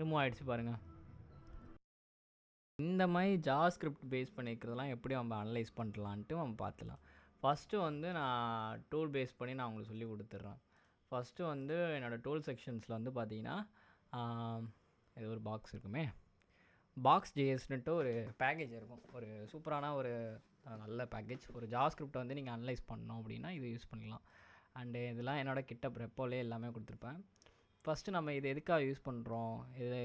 Speaker 1: ரிமூவ் ஆகிடுச்சு பாருங்கள். இந்த மாதிரி ஜாவாஸ்கிரிப்ட் பேஸ் பண்ணியிருக்கிறதெல்லாம் எப்படி நம்ம அனலைஸ் பண்ணலான்ட்டு நம்ம பார்த்துலாம். ஃபஸ்ட்டு வந்து நான் டூல் பேஸ் பண்ணி நான் உங்களுக்கு சொல்லி கொடுத்துட்றேன். ஃபஸ்ட்டு வந்து என்னோடய டூல் செக்ஷன்ஸில் வந்து பார்த்தீங்கன்னா இது ஒரு பாக்ஸ் இருக்குமே, பாக்ஸ் ஜேஎஸ்னுட்டு ஒரு பேக்கேஜ் இருக்கும். ஒரு சூப்பரான ஒரு நல்ல பேக்கேஜ். ஒரு ஜாவாஸ்கிரிப்டை வந்து நீங்கள் அனலைஸ் பண்ணணும் அப்படின்னா இது யூஸ் பண்ணிக்கலாம். அண்டு இதெல்லாம் என்னோடய கிட்ட ரெப்போலே எல்லாமே கொடுத்துருப்பேன். ஃபஸ்ட்டு நம்ம இது எதுக்காக யூஸ் பண்ணுறோம், இதை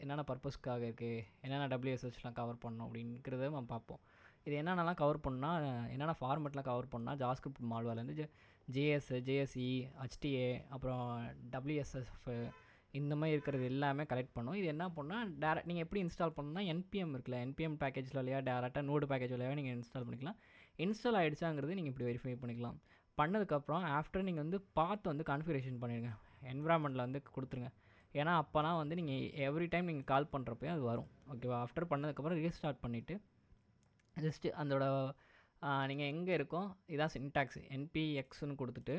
Speaker 1: என்னென்ன பர்பஸ்க்காக இருக்குது, என்னென்ன டபிள்யூஎஸ்ஹெச்லாம் கவர் பண்ணணும் அப்படிங்கிறத நம்ம பார்ப்போம். இது என்னென்னலாம் கவர் பண்ணால், என்னென்ன ஃபார்மெட்லாம் கவர் பண்ணால் ஜாவாஸ்கிரிப்ட் மால்வேர்லேருந்து ஜேஎஸ், ஜேஎஸ்இ, ஹெச்டிஏ, அப்புறம் டபிள்யூஎஸ்எஃப் இந்த மாதிரி இருக்கிறது எல்லாமே கலெக்ட் பண்ணும். இது என்ன பண்ணால் டேரெக்ட் நீங்கள் எப்படி இன்ஸ்டால் பண்ணணும்னா NPM இருக்குல்ல, NPM பேக்கேஜில் இல்லையா டேரெக்டாக நோடு பேக்கேஜ் வழியாக நீங்கள் இன்ஸ்டால் பண்ணிக்கலாம். இன்ஸ்டால் ஆகிடுச்சாங்கிறது நீங்கள் இப்படி வெரிஃபை பண்ணிக்கலாம். பண்ணதுக்கப்புறம் ஆஃப்டர் நீங்கள் வந்து பார்த்து வந்து கான்ஃபிகரேஷன் பண்ணிடுங்க, என்விரான்மெண்ட்டில் வந்து கொடுத்துருங்க. ஏன்னா அப்போனா வந்து நீங்கள் எவ்ரி டைம் நீங்கள் கால் பண்ணுறப்பையும் அது வரும். ஓகேவா? ஆஃப்டர் பண்ணதுக்கப்புறம் ரீஸ்டார்ட் பண்ணிவிட்டு ஜஸ்ட்டு அதோட நீங்கள் எங்கே இருக்கோ இதான் சின்டாக்ஸ் npxன்னு கொடுத்துட்டு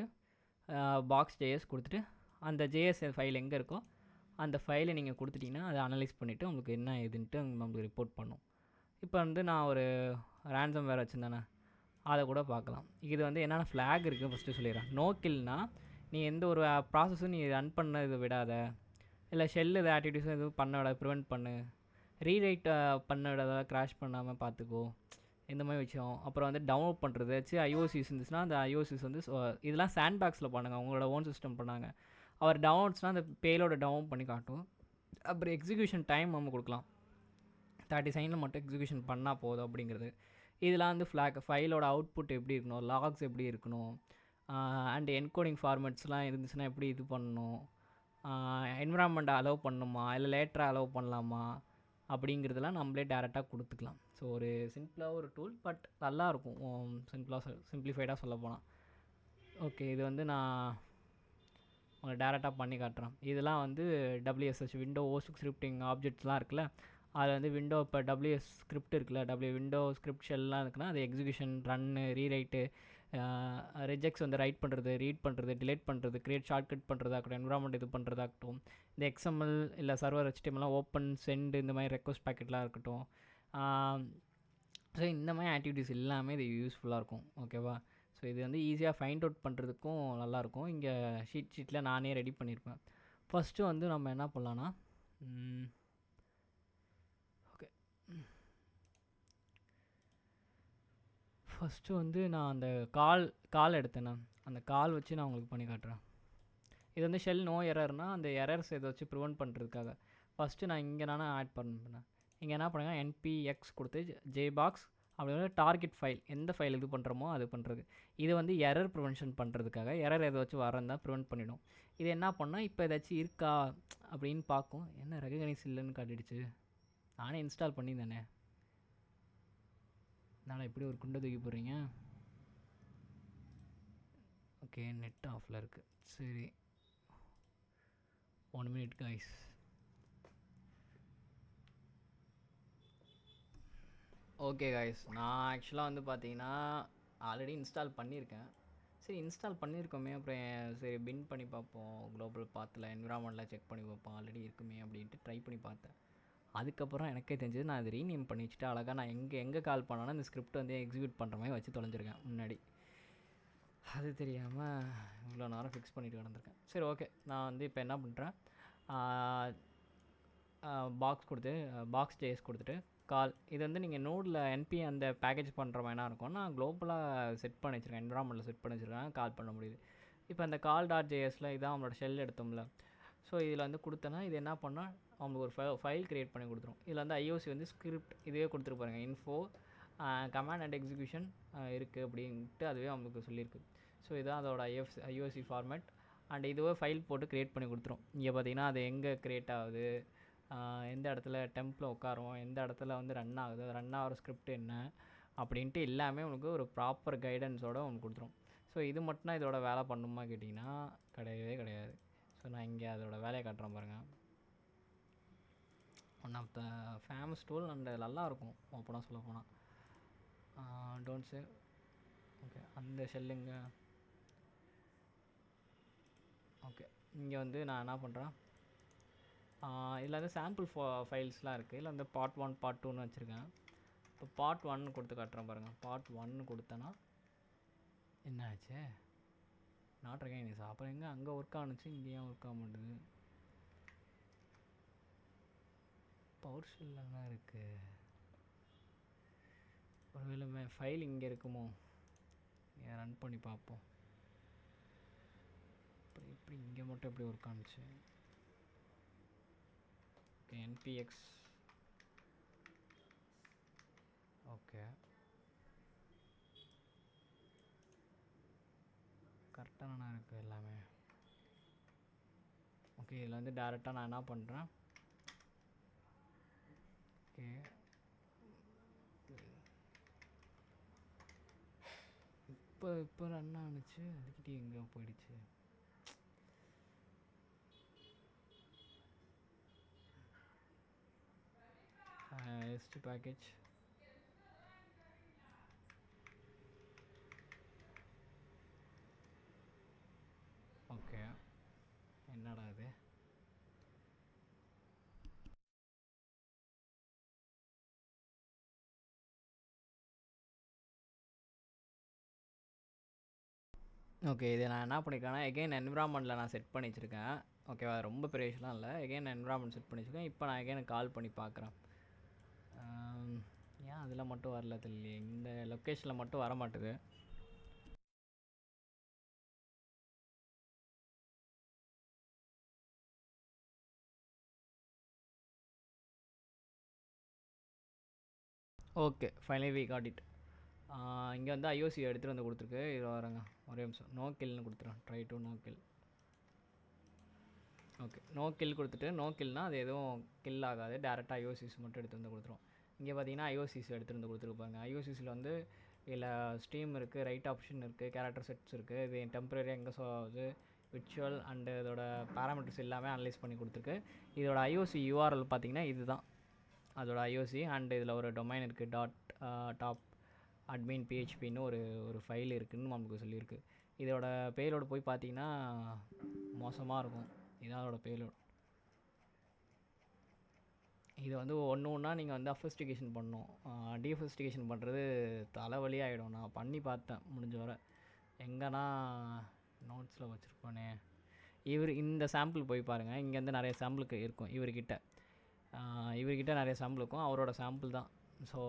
Speaker 1: பாக்ஸ் ஜேஎஸ் கொடுத்துட்டு அந்த ஜேஎஸ் ஃபைல் எங்கே இருக்கோ அந்த ஃபைலை நீங்கள் கொடுத்துட்டிங்கன்னா அதை அனலைஸ் பண்ணிவிட்டு உங்களுக்கு என்ன ஏதுன்ட்டு நம்மளுக்கு ரிப்போர்ட் பண்ணும். இப்போ வந்து நான் ஒரு ரேன்சம் வேறு வச்சுருந்தேனே, அதை கூட பார்க்கலாம். இது வந்து என்னென்ன ஃப்ளாக் இருக்குது ஃபஸ்ட்டு சொல்லிடுறேன். நோ கில்னா நீ எந்த ஒரு ப்ராசஸும் நீ ரன் பண்ண இது விடாத, இல்லை ஷெல் இது ஆக்டிவிட்டீஸும் எதுவும் பண்ண விட ப்ரிவெண்ட் பண்ணு, ரீரைட் பண்ண விடாத, க்ராஷ் பண்ணாமல் பார்த்துக்கோ, இந்த மாதிரி விஷயம். அப்புறம் வந்து டவுன்லோட் பண்ணுறது வச்சு ஐஓசிஸ் இருந்துச்சுன்னா அந்த ஐஓசிஸ் வந்து இதெல்லாம் சாண்ட் பாக்ஸில் பண்ணுங்கள், அவங்களோட ஓன் சிஸ்டம் பண்ணாங்க. அவர் டவுன்லோட்ஸ்னால் அந்த பேலோட டவுன் பண்ணி காட்டும். அப்புறம் எக்ஸிக்யூஷன் டைம் நம்ம கொடுக்கலாம், 30 செகண்டில் மட்டும் எக்ஸிக்யூஷன் பண்ணால் போதும் அப்படிங்கிறது. இதெல்லாம் வந்து ஃப்ளாக் ஃபைலோட அவுட்புட் எப்படி இருக்கணும், லாக்ஸ் எப்படி இருக்கணும், அண்ட் என்கோடிங் ஃபார்மேட்ஸ்லாம் இருந்துச்சுன்னா எப்படி இது பண்ணணும், என்விரான்மெண்ட்டை அலோவ் பண்ணணுமா இல்லை லேட்டராக அலோவ் பண்ணலாமா அப்படிங்கிறதெல்லாம் நம்மளே டேரெக்டாக கொடுத்துக்கலாம். ஸோ ஒரு சிம்பிளாக ஒரு டூல், பட் நல்லாயிருக்கும் சிம்பிளிஃபைடாக சொல்ல போனால். ஓகே, இது வந்து நான் உங்களுக்கு டேரெக்டாக பண்ணி காட்டுறேன். இதெல்லாம் வந்து WSH விண்டோ ஓஸ் ஸ்கிரிப்டிங் ஆப்ஜெக்ட்ஸ்லாம் இருக்குல்ல, அதில் வந்து விண்டோ இப்போ WS ஸ்கிரிப்ட் இருக்குல்ல, விண்டோ ஸ்கிரிப்ட் ஷெல்லாம் இருக்குன்னா அது எக்ஸிக்யூஷன், ரன்னு, ரீரைட்டு, ரிஜெக்ட்ஸ் வந்து ரைட் பண்ணுறது, ரீட் பண்ணுறது, டிலேட் பண்ணுறது, க்ரியேட் ஷார்ட்கட் பண்ணுறதாகட்டும், என்விரான்மெண்ட் இது பண்ணுறதாகட்டும், இந்த XML இல்லை சர்வர் HTML ஓப்பன் சென்ட் இந்த மாதிரி ரெக்வஸ்ட் பேக்கெட்லாம் இருக்கட்டும். ஸோ இந்த மாதிரி ஆக்டிவிட்டீஸ் எல்லாமே இது யூஸ்ஃபுல்லாக இருக்கும். ஓகேவா? ஸோ இது வந்து ஈஸியாக ஃபைண்ட் அவுட் பண்ணுறதுக்கும் நல்லாயிருக்கும். இங்கே ஷீட்டில் நானே ரெடி பண்ணியிருப்பேன். ஃபஸ்ட்டு வந்து நம்ம என்ன பண்ணலான்னா, ஓகே, ஃபஸ்ட்டு வந்து நான் அந்த கால் எடுத்தேன். அந்த கால் வச்சு நான் உங்களுக்கு பண்ணி காட்டுறேன். இது வந்து ஷெல் நோ எரர்னால் அந்த எரர்ஸ் இதை வச்சு ப்ரிவெண்ட் பண்ணுறதுக்காக ஃபஸ்ட்டு நான் இங்கே ஆட் பண்ணேன். இங்கே என்ன பண்ணுங்க, npx கொடுத்து jbox அப்படின்னா டார்கெட் ஃபைல், எந்த ஃபைல் இது பண்ணுறோமோ அது பண்ணுறது. இது வந்து எரர் ப்ரிவென்ஷன் பண்ணுறதுக்காக, எரர் ஏதாச்சும் வரந்தால் ப்ரிவெண்ட் பண்ணிவிடும். இது என்ன பண்ணால் இப்போ ஏதாச்சும் இருக்கா அப்படின்னு பார்க்கும். என்ன ரெகனைஸ் இல்லைன்னு காட்டிடுச்சு, நானே இன்ஸ்டால் பண்ணி தானே, அதனால் எப்படி ஒரு குண்டை தூக்கி போடுறீங்க. ஓகே, நெட் ஆஃபில் இருக்குது. சரி, 1 minute guys. ஓகே காய்ஸ், நான் ஆக்சுவலாக வந்து பார்த்தீங்கன்னா ஆல்ரெடி இன்ஸ்டால் பண்ணியிருக்கேன். சரி, இன்ஸ்டால் பண்ணியிருக்கோமே, அப்புறம் சரி பின் பண்ணி பார்ப்போம், குளோபல் பாத்தில் என்விரான்மெண்ட்டில் செக் பண்ணி பார்ப்போம், ஆல்ரெடி இருக்குமே அப்படின்ட்டு ட்ரை பண்ணி பார்த்தேன். அதுக்கப்புறம் எனக்கே தெரிஞ்சது, நான் அதை ரீநேம் பண்ணி வச்சுட்டு அழகாக நான் எங்கே கால் பண்ணோன்னா இந்த ஸ்கிரிப்ட் வந்து எக்ஸிக்யூட் பண்ணுற மாதிரி வச்சு தொலைஞ்சிருக்கேன் முன்னாடி. அது தெரியாமல் இவ்வளோ நேரம் ஃபிக்ஸ் பண்ணிட்டு கிடந்திருக்கேன். சரி, ஓகே, நான் வந்து இப்போ என்ன பண்ணுறேன், பாக்ஸ் ஜேஎஸ் கொடுத்துட்டு கால், இது வந்து நீங்கள் நோடில் NP அந்த பேக்கேஜ் பண்ணுற மாதிரி என்ன இருக்கும், நான் குளோபலாக செட் பண்ணி வச்சுருக்கேன், என்விரான்மெண்ட்டில் செட் பண்ணி வச்சுருக்கேன், கால் பண்ண முடியுது. இப்போ அந்த கால் .jsல இதான் அவங்களோட ஷெல் எடுத்தோம்ல. ஸோ இதில் வந்து கொடுத்தேன்னா இது என்ன பண்ணால் அவங்களுக்கு ஒரு ஃபைல் க்ரியேட் பண்ணி கொடுத்துரும். இதில் வந்து IOC வந்து ஸ்கிரிப்ட் இதுவே கொடுத்துருப்பாருங்க, இன்ஃபோ கமாண்ட் அண்ட் எக்ஸிக்யூஷன் இருக்குது அப்படின்ட்டு அதுவே அவங்களுக்கு சொல்லியிருக்கு. ஸோ இதுதான் அதோட IOC ஃபார்மேட். அண்ட் இதுவே ஃபைல் போட்டு க்ரியேட் பண்ணி கொடுத்துரும். இங்கே பார்த்தீங்கன்னா அது எங்கே க்ரியேட் ஆகுது, எந்த இடத்துல டெம்பில் உட்காரும், எந்த இடத்துல வந்து ரன் ஆகுது, ரன் ஆகிற ஸ்கிரிப்ட் என்ன அப்படின்ட்டு எல்லாமே உனக்கு ஒரு ப்ராப்பர் கைடன்ஸோடு உனக்கு கொடுத்துரும். ஸோ இது மட்டும்தான் இதோட வேலை பண்ணுமா கேட்டிங்கன்னா கிடையவே கிடையாது. ஸோ நான் இங்கே அதோட வேலையை காட்டுறேன் பாருங்கள். One of the famous tool and நல்லாயிருக்கும் ஓப்பனாக சொல்ல போனால். Don't save. ஓகே, அந்த ஷெல்லுங்க. ஓகே, இங்கே வந்து நான் என்ன பண்ணுறேன், இதில் வந்து சாம்பிள் ஃபைல்ஸ்லாம் இருக்குது. இதில் வந்து பார்ட் 1 பார்ட் 2ன்னு வச்சுருக்கேன். இப்போ பார்ட் 1 கொடுத்து காட்டுறேன் பாருங்கள். பார்ட் 1 கொடுத்தேன்னா என்ன ஆச்சு, நாட் ரெகனைஸ். அப்புறம் எங்கே அங்கே ஒர்க் ஆணுச்சு, இங்கே ஏன் ஒர்க் ஆக மாட்டேது? பவர் ஷெல் என்ன இருக்குது? ஒருவேளை ஃபைல் இங்கே இருக்குமோ? ஏன் ரன் பண்ணி பார்ப்போம். அப்புறம் எப்படி இங்கே மட்டும் எப்படி ஒர்க் ஆணுச்சு? ஓகே, என்பிஎக்ஸ். ஓகே, கரெக்டாக தானே இருக்குது எல்லாமே. ஓகே, இதில் வந்து டேரெக்டாக நான் என்ன பண்ணுறேன். ஓகே, இப்போ ரன் ஆணுச்சு, அதுக்கிட்டே எங்கே போயிடுச்சு? ST package. ஓகே, என்னடா இது? ஓகே, இதை நான் என்ன பண்ணியிருக்கேன்னா எகெயின் என்விரான்மெண்ட்டில் நான் செட் பண்ணி வச்சுருக்கேன். ஓகேவா, ரொம்ப பெரிய விஷயம்லாம் இல்லை. எகெயின் என்விரான்மெண்ட் செட் பண்ணி வச்சுருக்கேன். இப்போ நான் எகெயின் கால் பண்ணி பார்க்குறேன். ஏன் அதில் மட்டும் வரல தெரியலையே, இந்த லொக்கேஷனில் மட்டும் வர மாட்டுது. Okay, finally we got it. இங்கே வந்து ஐஓசி எடுத்துகிட்டு வந்து கொடுத்துருக்கு. இது வரேங்க, ஒரே நிமிஷம். நோ கில்னு கொடுத்துறேன். Try to no kill. Okay, no kill கொடுத்துட்டு, நோ கில்னால் அது எதுவும் கில் ஆகாது, டேரெக்டாக ஐஓசிஸ் மட்டும் எடுத்து வந்து கொடுத்துரும். இங்கே பார்த்தீங்கன்னா ஐஓசிஸ் எடுத்துகிட்டு வந்து கொடுத்துருப்பாங்க. ஐஓசிஸில் வந்து இதில் ஸ்ட்ரீம் இருக்குது, ரைட் ஆப்ஷன் இருக்குது, கேரக்டர் செட்ஸ் இருக்குது. இது டெம்பரரியாக எங்கே ஷோ ஆகுது, விர்ச்சுவல் அண்டு இதோட பேராமீட்டர்ஸ் எல்லாமே அனலைஸ் பண்ணி கொடுத்துருக்கு. இதோட ஐஓசி யூஆர்எல் பார்த்தீங்கன்னா இது தான் அதோட ஐஓசி. அண்டு இதில் ஒரு டொமைன் இருக்குது, டாப் அட்மின் பிஹெச்பின்னு ஒரு ஃபைல் இருக்குதுன்னு நமக்கு சொல்லியிருக்கு. இதோட பேலோடு போய் பார்த்தீங்கன்னா மோசமாக இருக்கும். இதான் அதோட பேலோடு. இதை வந்து ஒன்று ஒன்றா நீங்கள் வந்து அஃபஸ்டிகேஷன் பண்ணணும். டீஃபஸ்டிகேஷன் பண்ணுறது தலைவலி ஆகிடும். நான் பண்ணி பார்த்தேன் முடிஞ்ச வரை. எங்கன்னா நோட்ஸில் வச்சுருப்பானே, இந்த சாம்பிள் போய் பாருங்கள். இங்கேருந்து நிறைய சாம்பிளுக்கு இருக்கும் இவர்கிட்ட நிறைய சாம்பிள் இருக்கும். அவரோட சாம்பிள் தான். ஸோ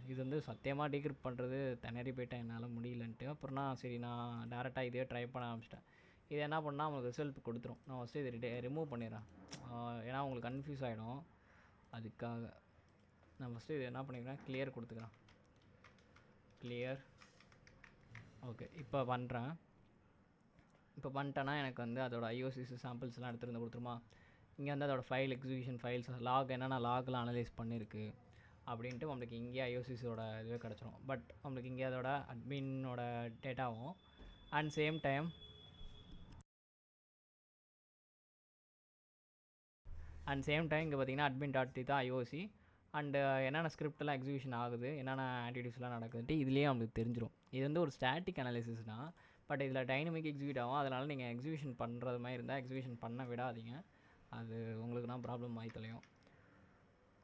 Speaker 1: இது வந்து சத்தியமாக டீக்ரிப்ட் பண்ணுறது திணறி போயிட்டேன், என்னால் முடியலன்ட்டு. அப்புறம் சரி நான் டேரெக்டாக இதே ட்ரை பண்ண ஆரம்பிச்சிட்டேன். இது என்ன பண்ணால் உங்களுக்கு ரிசல்ட் கொடுத்துரும். நான் ஃபஸ்ட்டு இது ரிமூவ் பண்ணிடுறேன், ஏன்னா உங்களுக்கு கன்ஃபியூஸ் ஆகிடும். அதுக்காக நான் ஃபஸ்ட்டு இது என்ன பண்ணிக்கிறேன், கிளியர் கொடுத்துக்கிறேன். கிளியர். ஓகே, இப்போ பண்ணுறேன். இப்போ பண்ணிட்டேன்னா எனக்கு வந்து அதோட ஐஓசிஸ் சாம்பிள்ஸ்லாம் எடுத்துகிட்டு வந்து கொடுத்துருமா. இங்கே வந்து அதோட ஃபைல் எக்ஸிக்யூஷன் ஃபைல்ஸ் லாக் என்னென்ன லாக்லாம் அனலைஸ் பண்ணியிருக்கு அப்படின்ட்டு நம்மளுக்கு இங்கேயே ஐஓசிஸோட இதுவே கிடச்சிரும். பட் நம்மளுக்கு இங்கே அதோட அட்மினோட டேட்டாவும் அண்ட் சேம் டைம் இங்கே பார்த்தீங்கன்னா admin.t தான் ஐஓசி. அண்டு என்னென்ன ஸ்கிரிப்டெல்லாம் எக்ஸிக்யூஷன் ஆகுது, என்னென்ன ஆக்டிவிட்டீஸ்லாம் நடக்குதுன்ட்டு இதுலேயே நம்மளுக்கு தெரிஞ்சிடும். இது வந்து ஒரு ஸ்டாட்டிக் அனாலிசிஸ் தான், பட் இதில் டைனமிக் எக்ஸிக்யூட் ஆகும். அதனால் நீங்கள் எக்ஸிக்யூஷன் பண்ணுறது மாதிரி இருந்தால் எக்ஸிக்யூஷன் பண்ண விடாதீங்க, அது உங்களுக்குனா ப்ராப்ளம் ஆகி தொலையும்.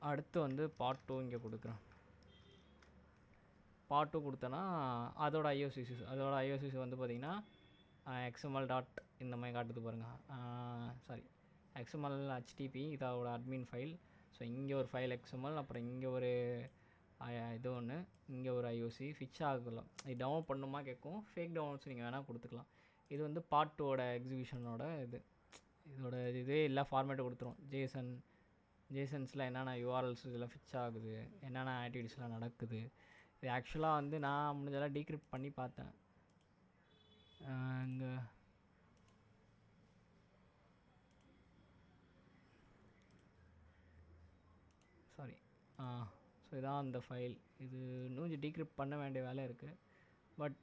Speaker 1: அடுத்து வந்து பார்ட் 2 இங்கே கொடுக்குறேன். பார்ட் 2 கொடுத்தேன்னா அதோட ஐஓசிசி வந்து பார்த்திங்கன்னா XML டாட் இந்த மாதிரி காட்டுது பாருங்கள். சாரி, XML HTTP இதோட அட்மின் ஃபைல். ஸோ இங்கே ஒரு ஃபைல் XML, அப்புறம் இங்கே ஒரு இது ஒன்று, இங்கே ஒரு ஐஓசி ஃபிச் ஆகலாம். இது டவுன்லோட் பண்ணுமா கேட்கும். ஃபேக் டவுன்லோட்ஸ் நீங்கள் வேணால் கொடுத்துக்கலாம். இது வந்து பார்ட் 2ஓட எக்ஸிக்யூஷனோட இதோட இதே எல்லா ஃபார்மேட்டை கொடுத்துரும். ஜேசன்ஸில் என்னென்ன யூஆர்எல்ஸ் இதெல்லாம் ஃபிச் ஆகுது, என்னென்ன ஆக்டிவிட்டீஸ்லாம் நடக்குது. இது ஆக்சுவலாக வந்து நான் முடிஞ்சதெல்லாம் டீக்ரிப்ட் பண்ணி பார்த்தேன். இங்கே சாரி, ஸோ இதான் அந்த ஃபைல். இது இன்னும் கொஞ்சம் டீக்ரிப்ட் பண்ண வேண்டிய வேலை இருக்குது. பட்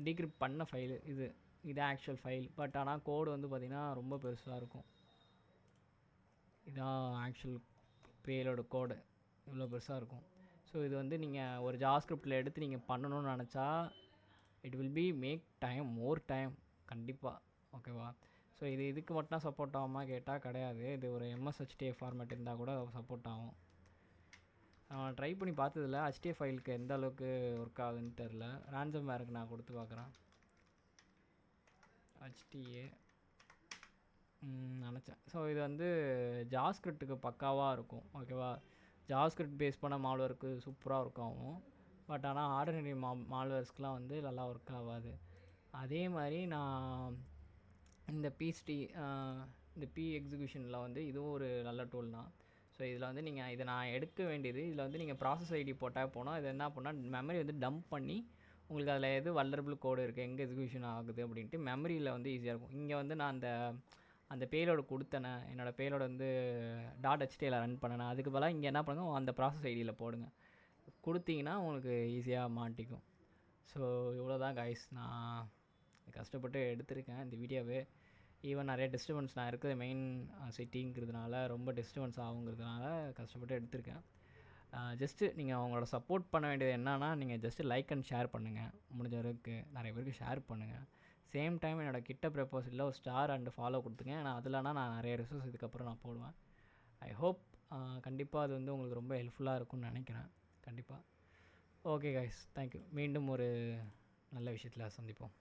Speaker 1: டீக்ரிப்ட் பண்ண ஃபைலு இது ஆக்சுவல் ஃபைல். பட் ஆனால் கோடு வந்து பார்த்திங்கன்னா ரொம்ப பெருசாக இருக்கும். இதான் ஆக்சுவல் பேலோட கோடு, இவ்வளோ பெருசாக இருக்கும். ஸோ இது வந்து நீங்கள் ஒரு ஜாவாஸ்கிரிப்டில் எடுத்து நீங்கள் பண்ணணும்னு நினச்சா it will be make more time கண்டிப்பாக. ஓகேவா? ஸோ இதுக்கு மட்டும் சப்போர்ட் ஆகுமா கேட்டால் கிடையாது. இது ஒரு MSHTF ஃபார்மேட் இருந்தால் கூட சப்போர்ட் ஆகும். ட்ரை பண்ணி பார்த்ததில்ல HTF ஃபைலுக்கு எந்த அளவுக்கு ஒர்க் ஆகுதுன்னு தெரில. ரேன்சம் வேருக்கு நான் கொடுத்து பார்க்குறேன். HTA நினச்சேன். ஸோ இது வந்து ஜாவாஸ்கிரிப்டுக்கு பக்காவாக இருக்கும், ஓகேவா. ஜாவாஸ்கிரிப்ட் பேஸ் பண்ண மால்வேருக்கு சூப்பராக ஒர்க் ஆகும். பட் ஆனால் ஆர்டினரி மால்வேர்ஸ்க்கெலாம் வந்து நல்லா ஒர்க் ஆகாது. அதே மாதிரி நான் இந்த இந்த பி எக்ஸிக்யூஷனில் வந்து இதுவும் ஒரு நல்ல டூல் தான். ஸோ இதில் வந்து நீங்கள் இதை நான் எடுக்க வேண்டியது, இதில் வந்து நீங்கள் ப்ராசஸ் ஐடி போட்டால் போனால் இது என்ன பண்ணால் மெமரி வந்து டம்ப் பண்ணி உங்களுக்கு அதில் எது வல்னரபிள் கோடு இருக்குது, எங்கே எக்ஸிக்யூஷன் ஆகுது அப்படின்ட்டு மெமரியில் வந்து ஈஸியாக இருக்கும். இங்கே வந்து நான் அந்த பேலோடு கொடுத்தேனே, என்னோடய பேலோடு வந்து .html ரன் பண்ணேன், அதுக்கு பதிலாக இங்கே என்ன பண்ணுங்க, அந்த ப்ராசஸ் ஐடியில் போடுங்க. கொடுத்தீங்கன்னா உங்களுக்கு ஈஸியாக மாட்டிக்கும். ஸோ இவ்வளோ தான் கைஸ், நான் கஷ்டப்பட்டு எடுத்திருக்கேன் இந்த வீடியோவே. ஈவன் நிறைய டிஸ்டர்பன்ஸ், நான் இருக்கிறது மெயின் சிட்டிங்கிறதுனால ரொம்ப டிஸ்டர்பன்ஸ் ஆகுங்கிறதுனால கஷ்டப்பட்டு எடுத்திருக்கேன். ஜஸ்ட்டு நீங்கள் அவங்களோட சப்போர்ட் பண்ண வேண்டியது என்னன்னா, நீங்கள் ஜஸ்ட்டு லைக் அண்ட் ஷேர் பண்ணுங்கள், முடிஞ்ச அளவுக்கு நிறைய பேருக்கு ஷேர் பண்ணுங்கள். சேம் டைம் என்னோடய கிட்ட ப்ரப்போசலில் ஒரு ஸ்டார் அண்டு ஃபாலோ கொடுத்துங்க. ஏன்னா அதில்னா நான் நிறைய ரிசோர்ஸ் இதுக்கப்புறம் நான் போடுவேன். ஐ ஹோப் கண்டிப்பாக அது வந்து உங்களுக்கு ரொம்ப ஹெல்ப்ஃபுல்லாக இருக்கும்னு நினைக்கிறேன். கண்டிப்பாக. Okay guys, thank you. மீண்டும் ஒரு நல்ல விஷயத்தில் சந்திப்போம்.